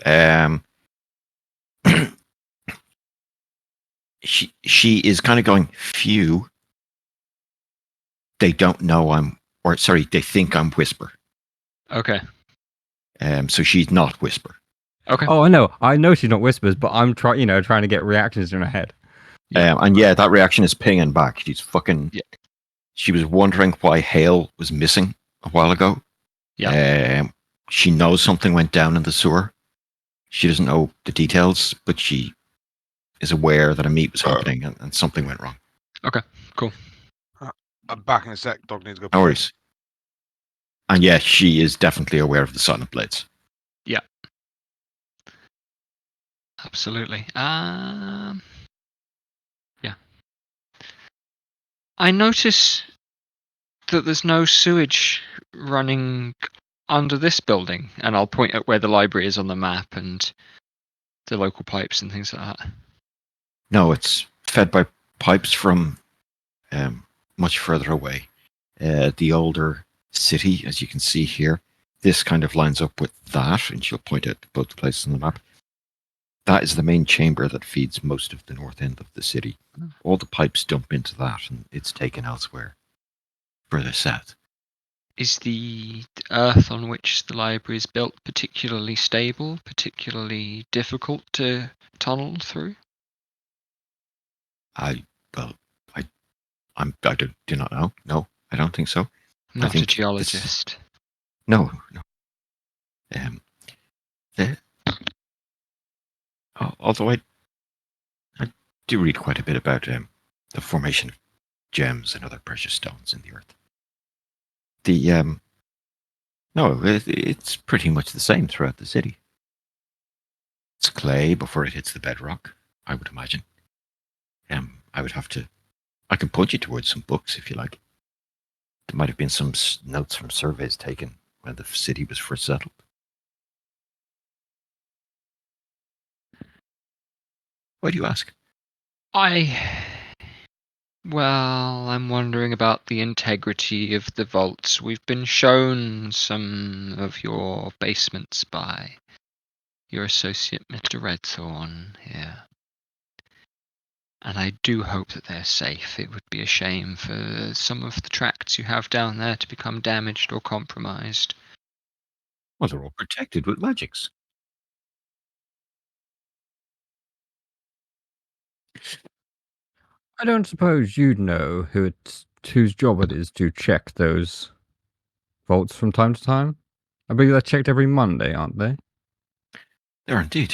She is kind of going, phew. They don't know they think I'm Whisper. Okay. So she's not Whisper. Okay. Oh, I know she's not Whispers, but I'm trying to get reactions in her head. And that reaction is pinging back. She's fucking She was wondering why Hale was missing a while ago. She knows something went down in the sewer. She doesn't know the details, but she is aware that a meet was happening and something went wrong. Okay, cool. I'm back in a sec. Dog needs to go. No worries. And yeah, she is definitely aware of the silent blades. Yeah. Absolutely. Yeah. I notice that there's no sewage running under this building, and I'll point at where the library is on the map and the local pipes and things like that. No, it's fed by pipes from much further away. The older city, as you can see here, this kind of lines up with that, and she'll point at both the places on the map. That is the main chamber that feeds most of the north end of the city. All the pipes dump into that, and it's taken elsewhere, further south. Is the earth on which the library is built particularly stable, particularly difficult to tunnel through? I do not know. No, I don't think so. Not a think geologist. No. Although I do read quite a bit about the formation of gems and other precious stones in the earth. It's pretty much the same throughout the city. It's clay before it hits the bedrock, I would imagine. I can point you towards some books if you like. There might have been some notes from surveys taken when the city was first settled. Why do you ask? I'm wondering about the integrity of the vaults. We've been shown some of your basements by your associate, Mr. Redthorn, here. And I do hope that they're safe. It would be a shame for some of the tracts you have down there to become damaged or compromised. Well, they're all protected with magics. I don't suppose you'd know whose job it is to check those vaults from time to time. I believe they're checked every Monday, aren't they? They are indeed.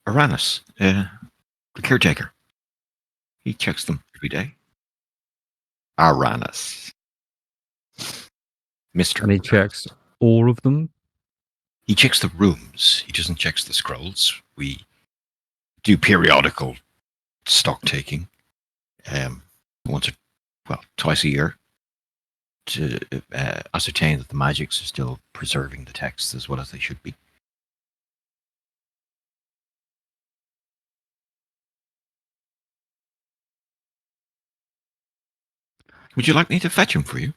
Uranus, the caretaker. He checks them every day. Uranus. Mr. And he checks all of them? He checks the rooms. He doesn't check the scrolls. We do periodical stock taking, twice a year, to ascertain that the magics are still preserving the texts as well as they should be. Would you like me to fetch him for you?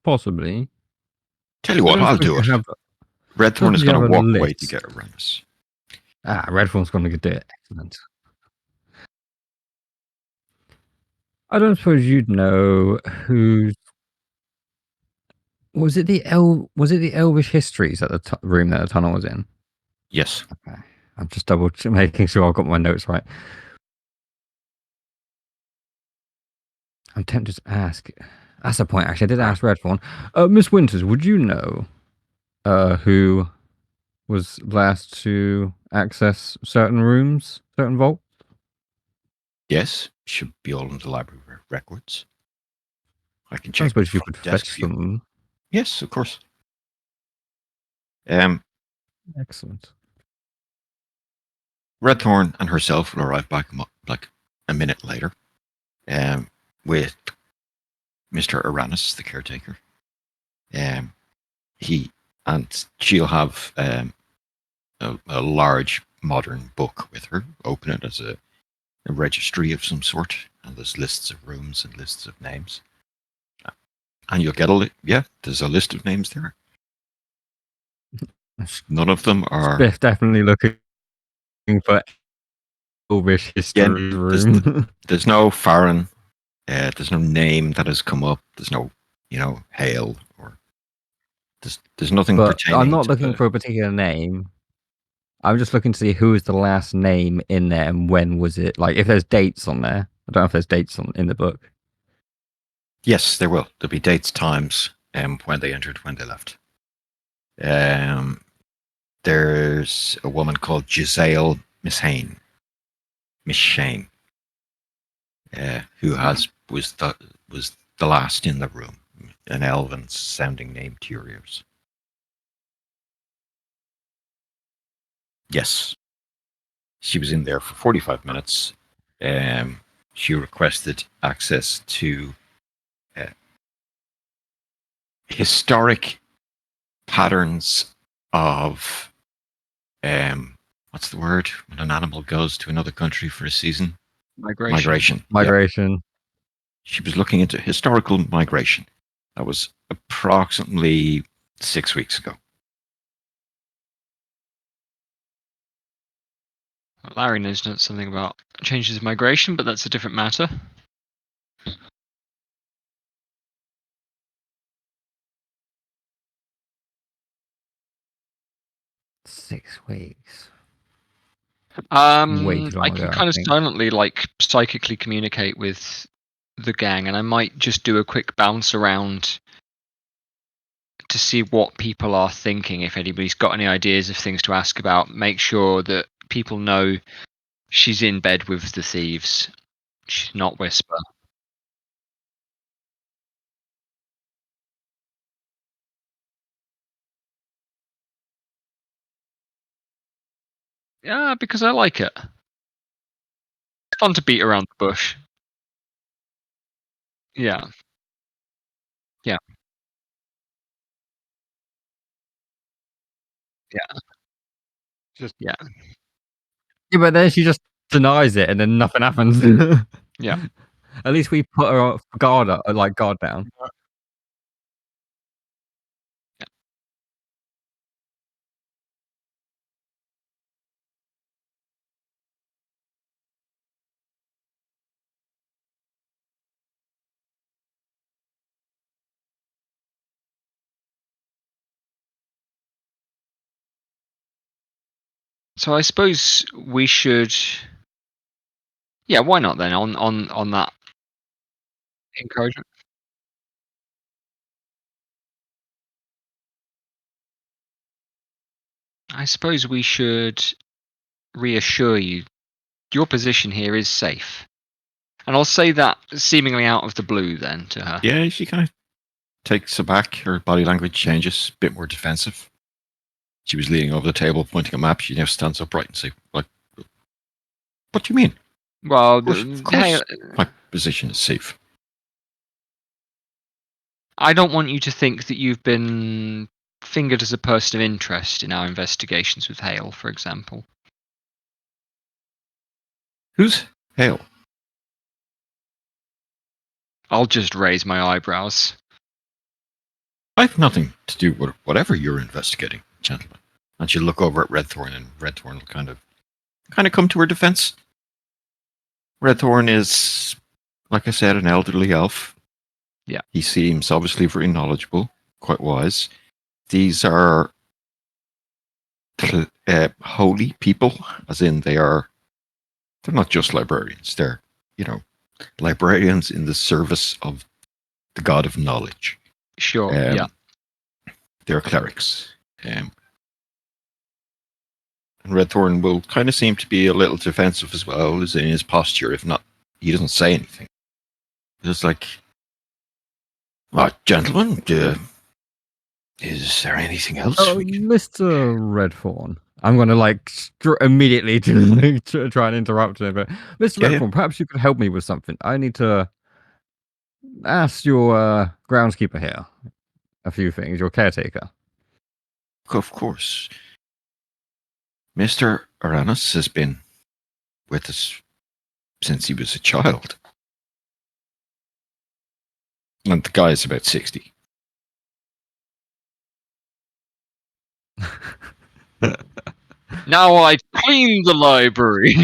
Possibly. Tell you what, I'll do it. Redthorn is going to walk away to get Uranus. Redthorn's going to do it. Excellent. I don't suppose you'd know who's... Was it the Elvish Histories at the room that the tunnel was in? Yes. Okay. I'm just making sure I've got my notes right. I'm tempted to ask. That's the point, actually. I did ask Redthorn. Miss Winters, would you know who was last to access certain rooms, certain vaults? Yes. Should be all in the library records. I can check. I suppose you could fetch them. Yes, of course. Excellent. Redthorn and herself will arrive back like a minute later, with Mr. Uranus, the caretaker. She'll have a large modern book with her. Open it as a registry of some sort, and there's lists of rooms and lists of names. And you'll get there's a list of names there. None of them are... Definitely looking for Elvish history room. There's no Farron. There's no name that has come up. There's no, Hale, or there's nothing but pertaining. I'm not looking for a particular name. I'm just looking to see who is the last name in there and when was it. Like, if there's dates on there. I don't know if there's dates in the book. Yes, there will. There'll be dates, times, when they entered, when they left. There's a woman called Giselle Miss Shane, who was the last in the room. An elven sounding name to your ears. Yes. She was in there for 45 minutes. She requested access to historic patterns of what's the word when an animal goes to another country for a season? Migration. Migration. Yep. She was looking into historical migration. That was approximately 6 weeks ago. Larry knows something about changes in migration, but that's a different matter. Six weeks. Way too I long can ago, kind I of think. silently, like, psychically communicate with the gang, and I might just do a quick bounce around to see what people are thinking. If anybody's got any ideas of things to ask about, make sure that people know she's in bed with the thieves. She's not Whisper. Yeah, because I like it. It's fun to beat around the bush. Yeah. Yeah. Yeah. Just Yeah. Yeah, but then she just denies it and then nothing happens. Yeah. At least we put her off guard down. So I suppose we should. Yeah, why not then? On that encouragement. I suppose we should reassure you your position here is safe. And I'll say that seemingly out of the blue then to her. Yeah, she kind of takes aback. Her body language changes, a bit more defensive. She was leaning over the table, pointing a map. She now stands upright and says, "Like, what do you mean? Well, Of course hey, my position is safe." I don't want you to think that you've been fingered as a person of interest in our investigations with Hale, for example. Who's Hale? I'll just raise my eyebrows. I've nothing to do with whatever you're investigating, gentlemen. And she'll look over at Redthorn, and Redthorn will kind of come to her defense. Redthorn is, like I said, an elderly elf. Yeah. He seems obviously very knowledgeable, quite wise. These are holy people, as in they're not just librarians. They're, librarians in the service of the god of knowledge. Sure, yeah. They're clerics. And Redthorn will kind of seem to be a little defensive as well, as in his posture. If not, he doesn't say anything. Just like, gentlemen, is there anything else Oh, we can... Mr. Redthorn. I'm going to immediately to try and interrupt him. But Mr. Yeah, Redthorn, perhaps you could help me with something. I need to ask your groundskeeper here a few things, your caretaker. Of course. Mr. Uranus has been with us since he was a child. And the guy is about 60. Now I clean the library.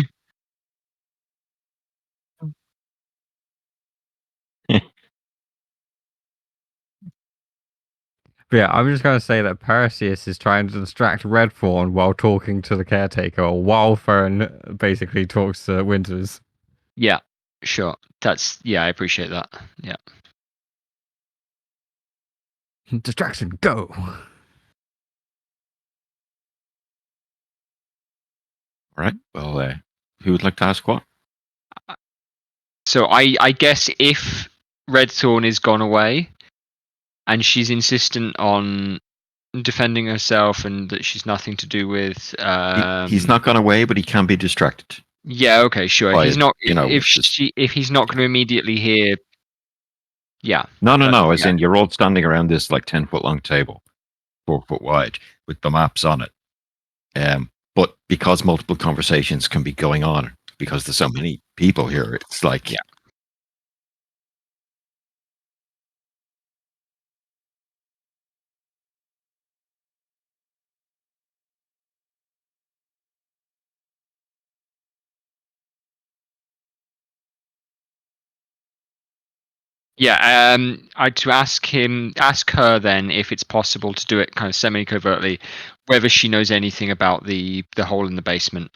But yeah, I'm just going to say that Perseus is trying to distract Redthorn while talking to the caretaker, while Fern basically talks to Winters. Yeah, sure. I appreciate that. Yeah. Distraction, go! All right. Well, who would like to ask what? So I guess if Redthorn is gone away, and she's insistent on defending herself and that she's nothing to do with. He's not gone away, but he can be distracted. Yeah. Okay. Sure. If By he's it, not, you know, if it's just- if he's not going to immediately hear. Yeah. No. As yeah. in, you're all standing around this like 10-foot long table, 4 foot wide, with the maps on it. But because multiple conversations can be going on, because there's so many people here, it's like, Yeah. Yeah, I to ask her then if it's possible to do it kind of semi-covertly, whether she knows anything about the hole in the basement.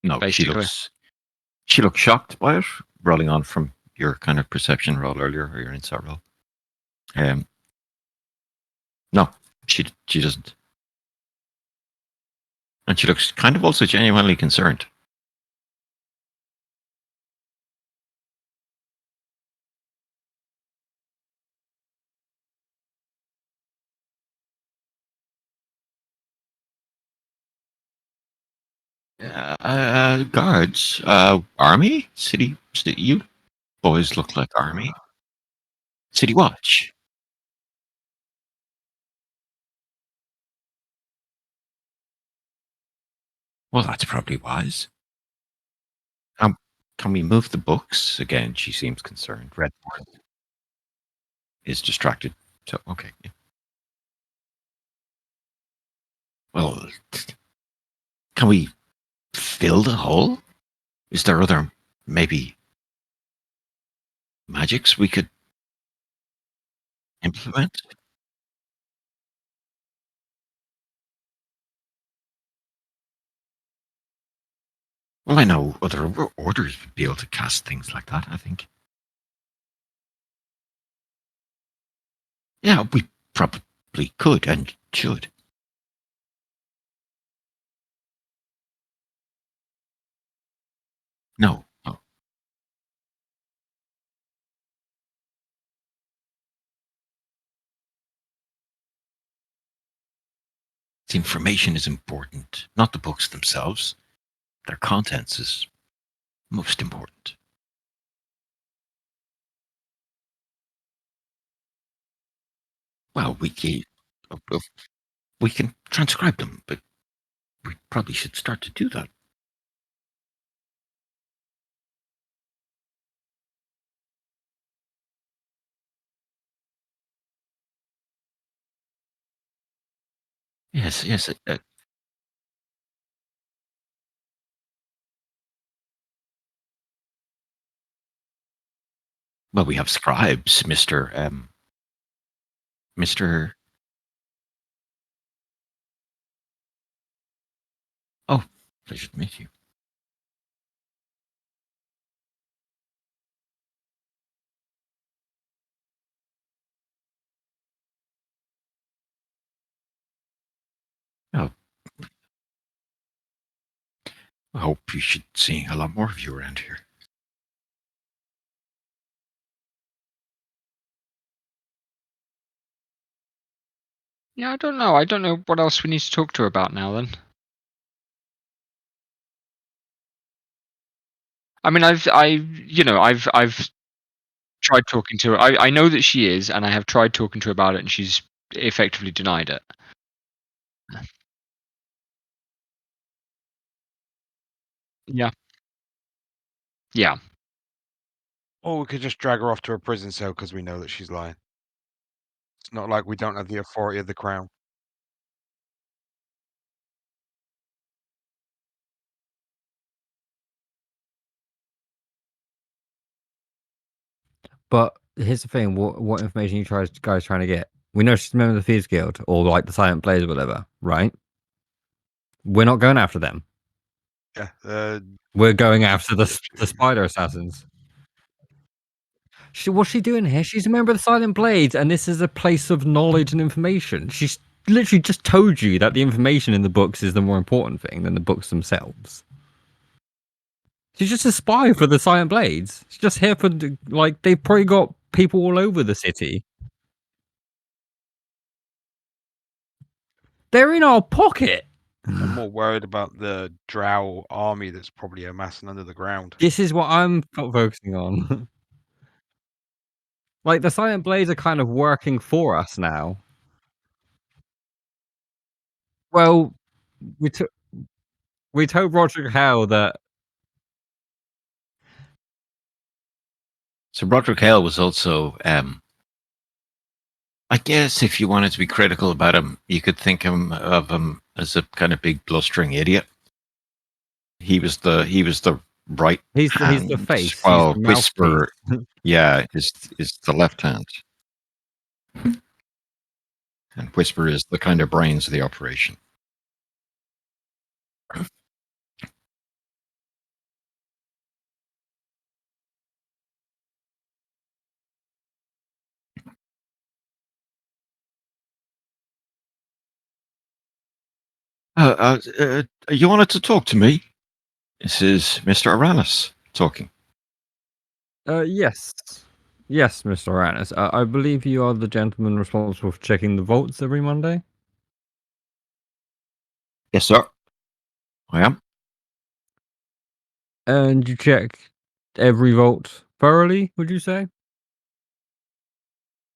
no, Basically. she looks shocked by it, rolling on from your kind of perception roll earlier, or your insight roll. No, she doesn't, and she looks kind of also genuinely concerned. Guards, army, city. You boys look like army. City watch. Well, that's probably wise. Can we move the books again? She seems concerned. Redmore is distracted. So okay. Yeah. Well, can we fill the hole? Is there other maybe magics we could implement? Well, I know other orders would be able to cast things like that, I think. Yeah, we probably could and should. No. The information is important, not the books themselves. Their contents is most important. Well, we can transcribe them, but we probably should start to do that. Yes. Well, we have scribes, Mister. Oh, pleasure to meet you. Oh, I hope you should see a lot more of you around here. Yeah, I don't know. I don't know what else we need to talk to her about now. Then. I mean, I've tried talking to her. I know that she is, and I have tried talking to her about it, and she's effectively denied it. Yeah. Yeah. Or we could just drag her off to a prison cell because we know that she's lying. It's not like we don't have the authority of the crown. But here's the thing. What information you guys trying to get? We know she's a member of the Thieves Guild or like the Silent Blades or whatever, right? We're not going after them. Yeah. We're going after the spider assassins. What's she doing here? She's a member of the Silent Blades, and this is a place of knowledge and information. She's literally just told you that the information in the books is the more important thing than the books themselves. She's just a spy for the Silent Blades. She's just here for like they've probably got people all over the city. They're in our pocket. I'm more worried about the Drow army that's probably amassing under the ground. This is what I'm focusing on. Like the Silent Blades are kind of working for us now. Well, we told Roderick Hale that. So Roderick Hale was also, I guess, if you wanted to be critical about him, you could think of him as a kind of big blustering idiot. He was the right. He's hand, the face. While he's the Whisper, yeah, is the left hand, and Whisper is the kind of brains of the operation. You wanted to talk to me? This is Mr. Aranis talking. Yes, Mr. Aranis. I believe you are the gentleman responsible for checking the vaults every Monday. Yes, sir. I am. And you check every vault thoroughly, would you say?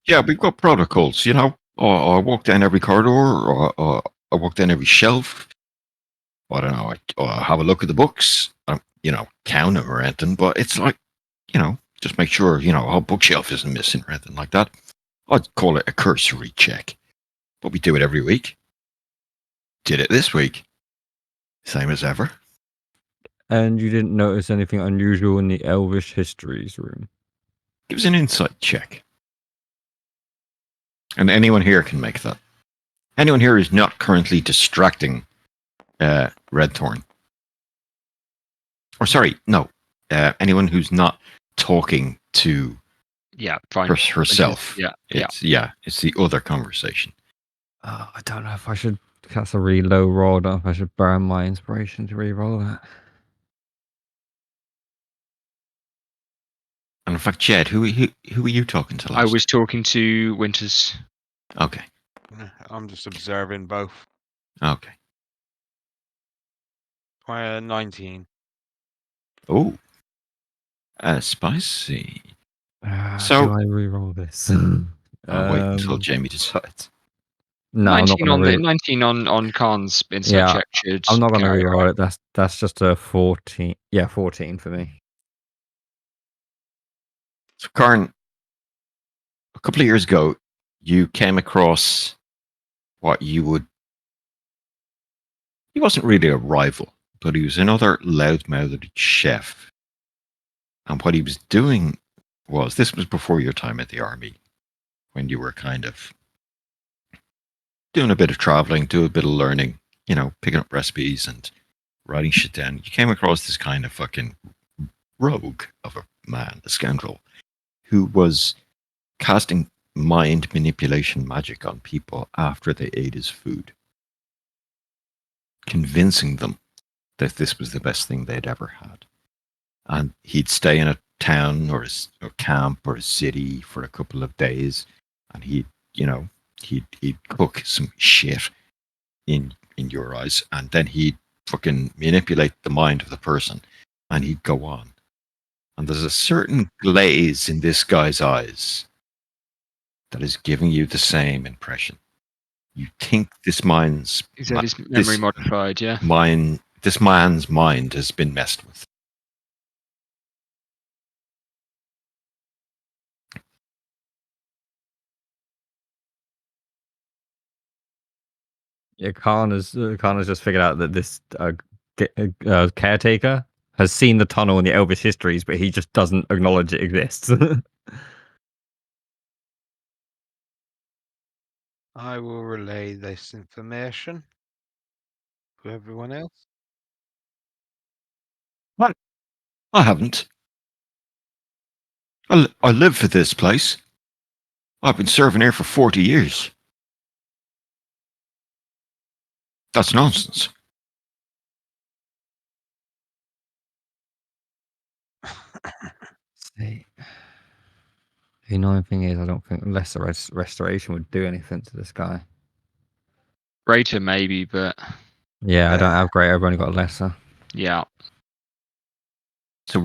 Yeah, we've got protocols, you know. I walk down every corridor, or I walk down every shelf. I don't know. I have a look at the books. Count them or anything. But it's like, just make sure, a whole bookshelf isn't missing or anything like that. I'd call it a cursory check. But we do it every week. Did it this week. Same as ever. And you didn't notice anything unusual in the Elvish Histories room? Give us an insight check. And anyone here can make that. Anyone here is not currently distracting Redthorn. Or sorry, no. Anyone who's not talking to fine. herself. It's the other conversation. I don't know if I should. That's a really low roll. I don't know if I should burn my inspiration to re-roll that. And in fact, Jed, who are you talking to last? I was talking to Winters. Okay. I'm just observing both. Okay. 19. Oh. Spicy. So do I re-roll this? I'll wait until Jamie decides. No, 19 on Khan's insight check should. I'm not going to re-roll it. That's just a 14. Yeah, 14 for me. So, Karn, a couple of years ago, you came across what you would. He wasn't really a rival, but he was another loud-mouthed chef. And what he was doing was, this was before your time at the army, when you were kind of doing a bit of traveling, doing a bit of learning, picking up recipes and writing shit down. You came across this kind of fucking rogue of a man, a scoundrel, who was casting mind manipulation magic on people after they ate his food, convincing them that this was the best thing they'd ever had. And he'd stay in a town or a camp or a city for a couple of days, and he'd cook some shit in your eyes, and then he'd fucking manipulate the mind of the person, and he'd go on. And there's a certain glaze in this guy's eyes that is giving you the same impression. You think this man's is that his memory modified? Yeah. This man's mind has been messed with. Yeah, Khan has just figured out that this caretaker has seen the tunnel in the Elvis Histories, but he just doesn't acknowledge it exists. I will relay this information to everyone else. What? I haven't. I live for this place. I've been serving here for 40 years. That's nonsense. See, the annoying thing is, I don't think lesser restoration would do anything to this guy. Greater maybe, but Yeah, I don't have great. I've only got lesser. yeah. So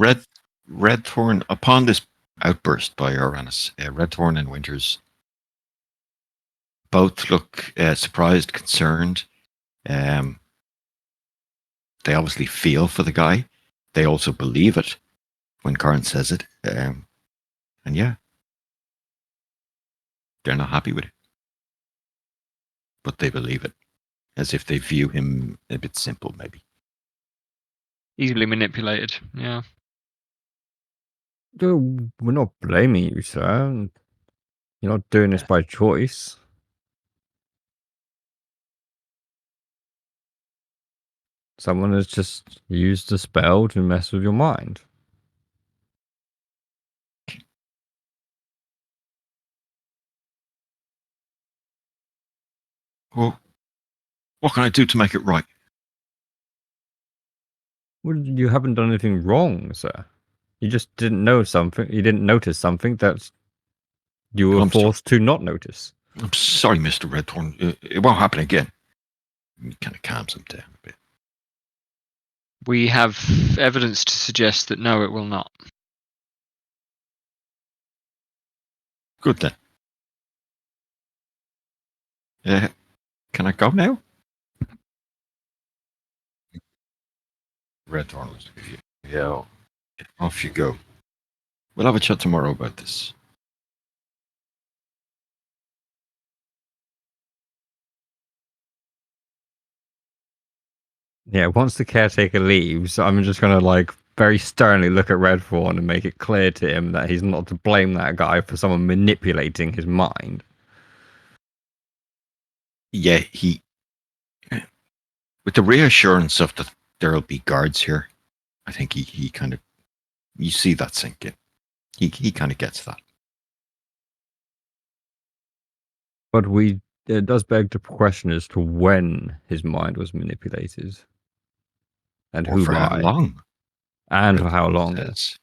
Redthorn, upon this outburst by Uranus, Redthorn and Winters both look surprised, concerned. They obviously feel for the guy. They also believe it when Karn says it. And yeah, they're not happy with it. But they believe it, as if they view him a bit simple, maybe. Easily manipulated. Yeah. We're not blaming you, sir. You're not doing this by choice. Someone has just used a spell to mess with your mind. Well, what can I do to make it right? Well, you haven't done anything wrong, sir. You just didn't know something. You didn't notice something that you were forced to not notice. I'm sorry, Mr. Redthorn. It won't happen again. He kind of calms him down a bit. We have evidence to suggest that no, it will not. Good then. Can I go now? Redthorn looks at you. Yeah, off you go. We'll have a chat tomorrow about this. Yeah, once the caretaker leaves, I'm just going to very sternly look at Redthorn and make it clear to him that he's not to blame that guy for someone manipulating his mind. Yeah, with the reassurance of that there'll be guards here, I think he kind of, you see that sink in. He kind of gets that. But it does beg the question as to when his mind was manipulated. And Or who for how by. long? And for how long. Says.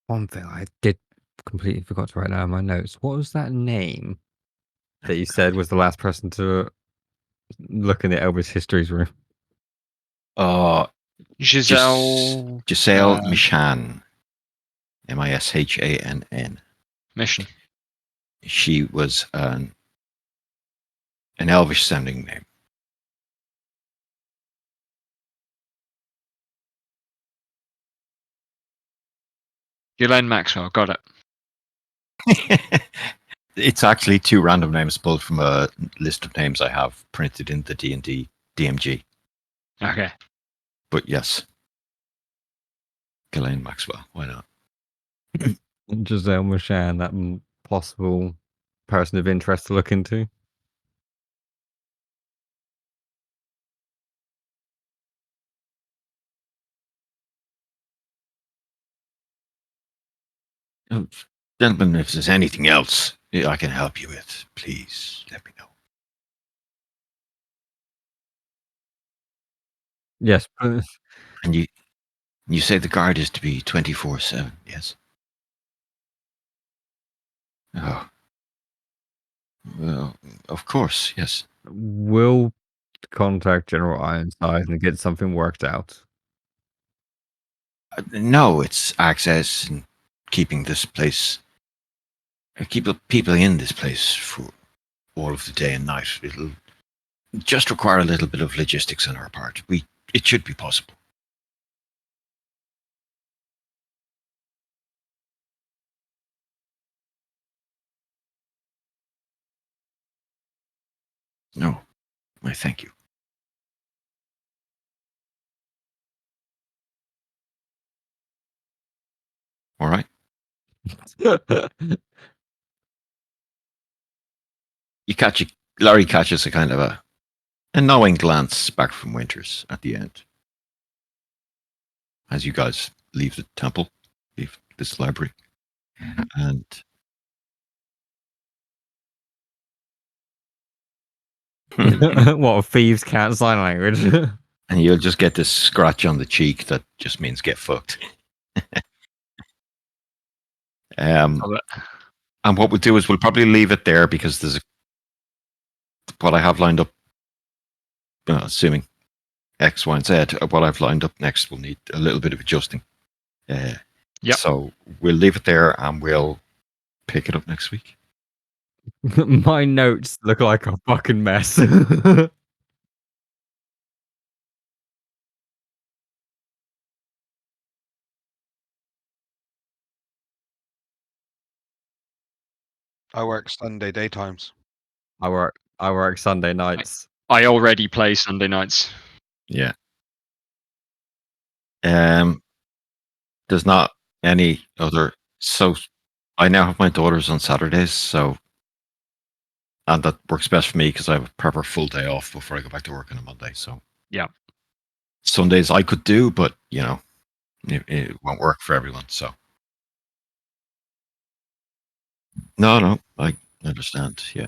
One thing I did completely forgot to write down in my notes. What was that name that you said was the last person to look in the Elvis Histories room? Giselle. Giselle Mishan. Mishann. Mission. She was an Elvish sounding name. Ghislaine Maxwell. Got it. It's actually two random names pulled from a list of names I have printed in the D&D DMG. Okay. But yes, Ghislaine Maxwell. Why not? Giselle Mishan, that possible person of interest to look into. Gentlemen, if there's anything else I can help you with, please let me know. Yes, please. And you say the guard is to be 24/7, yes? Oh. Well, of course, yes. We'll contact General Ironside and get something worked out. No, it's access and keeping this place, keep people in this place for all of the day and night. It'll just require a little bit of logistics on our part. It should be possible. No, I thank you. All right. You catch Larry catches a kind of a knowing glance back from Winters at the end as you guys leave the temple, leave this library, and What a thieves' cat sign language. and you'll just get this scratch on the cheek that just means get fucked. Love it. And what we'll do is we'll probably leave it there because there's what I have lined up, assuming X, Y, and Z, what I've lined up next will need a little bit of adjusting. Yep. So we'll leave it there and we'll pick it up next week. My notes look like a fucking mess. I work Sunday daytimes. I work Sunday nights. I already play Sunday nights. Yeah. There's not any other. So I now have my daughters on Saturdays, and that works best for me because I have a proper full day off before I go back to work on a Monday. So Yeah. Sundays I could do, but it won't work for everyone. So no, I understand. Yeah.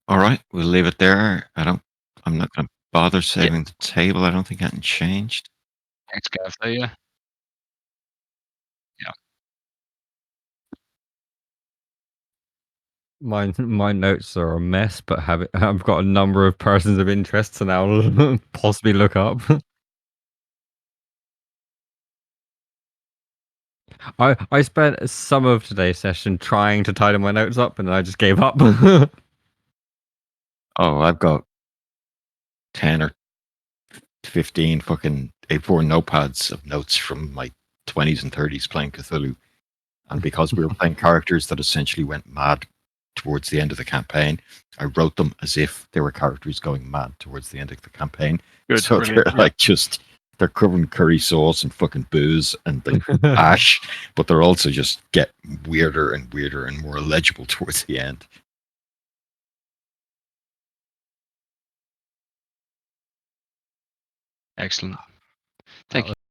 All right, we'll leave it there. I'm not going to bother saving the table. I don't think anything changed. Thanks, Gav. There, yeah. My notes are a mess, but I've got a number of persons of interest to now possibly look up. I spent some of today's session trying to tidy my notes up, and then I just gave up. Oh, I've got 10 or 15 fucking A4 notepads of notes from my 20s and 30s playing Cthulhu. And because we were playing characters that essentially went mad towards the end of the campaign, I wrote them as if they were characters going mad towards the end of the campaign. Good, So brilliant, they're like they're covered in curry sauce and fucking booze and like ash, but they're also just get weirder and weirder and more illegible towards the end. Excellent. Thank you.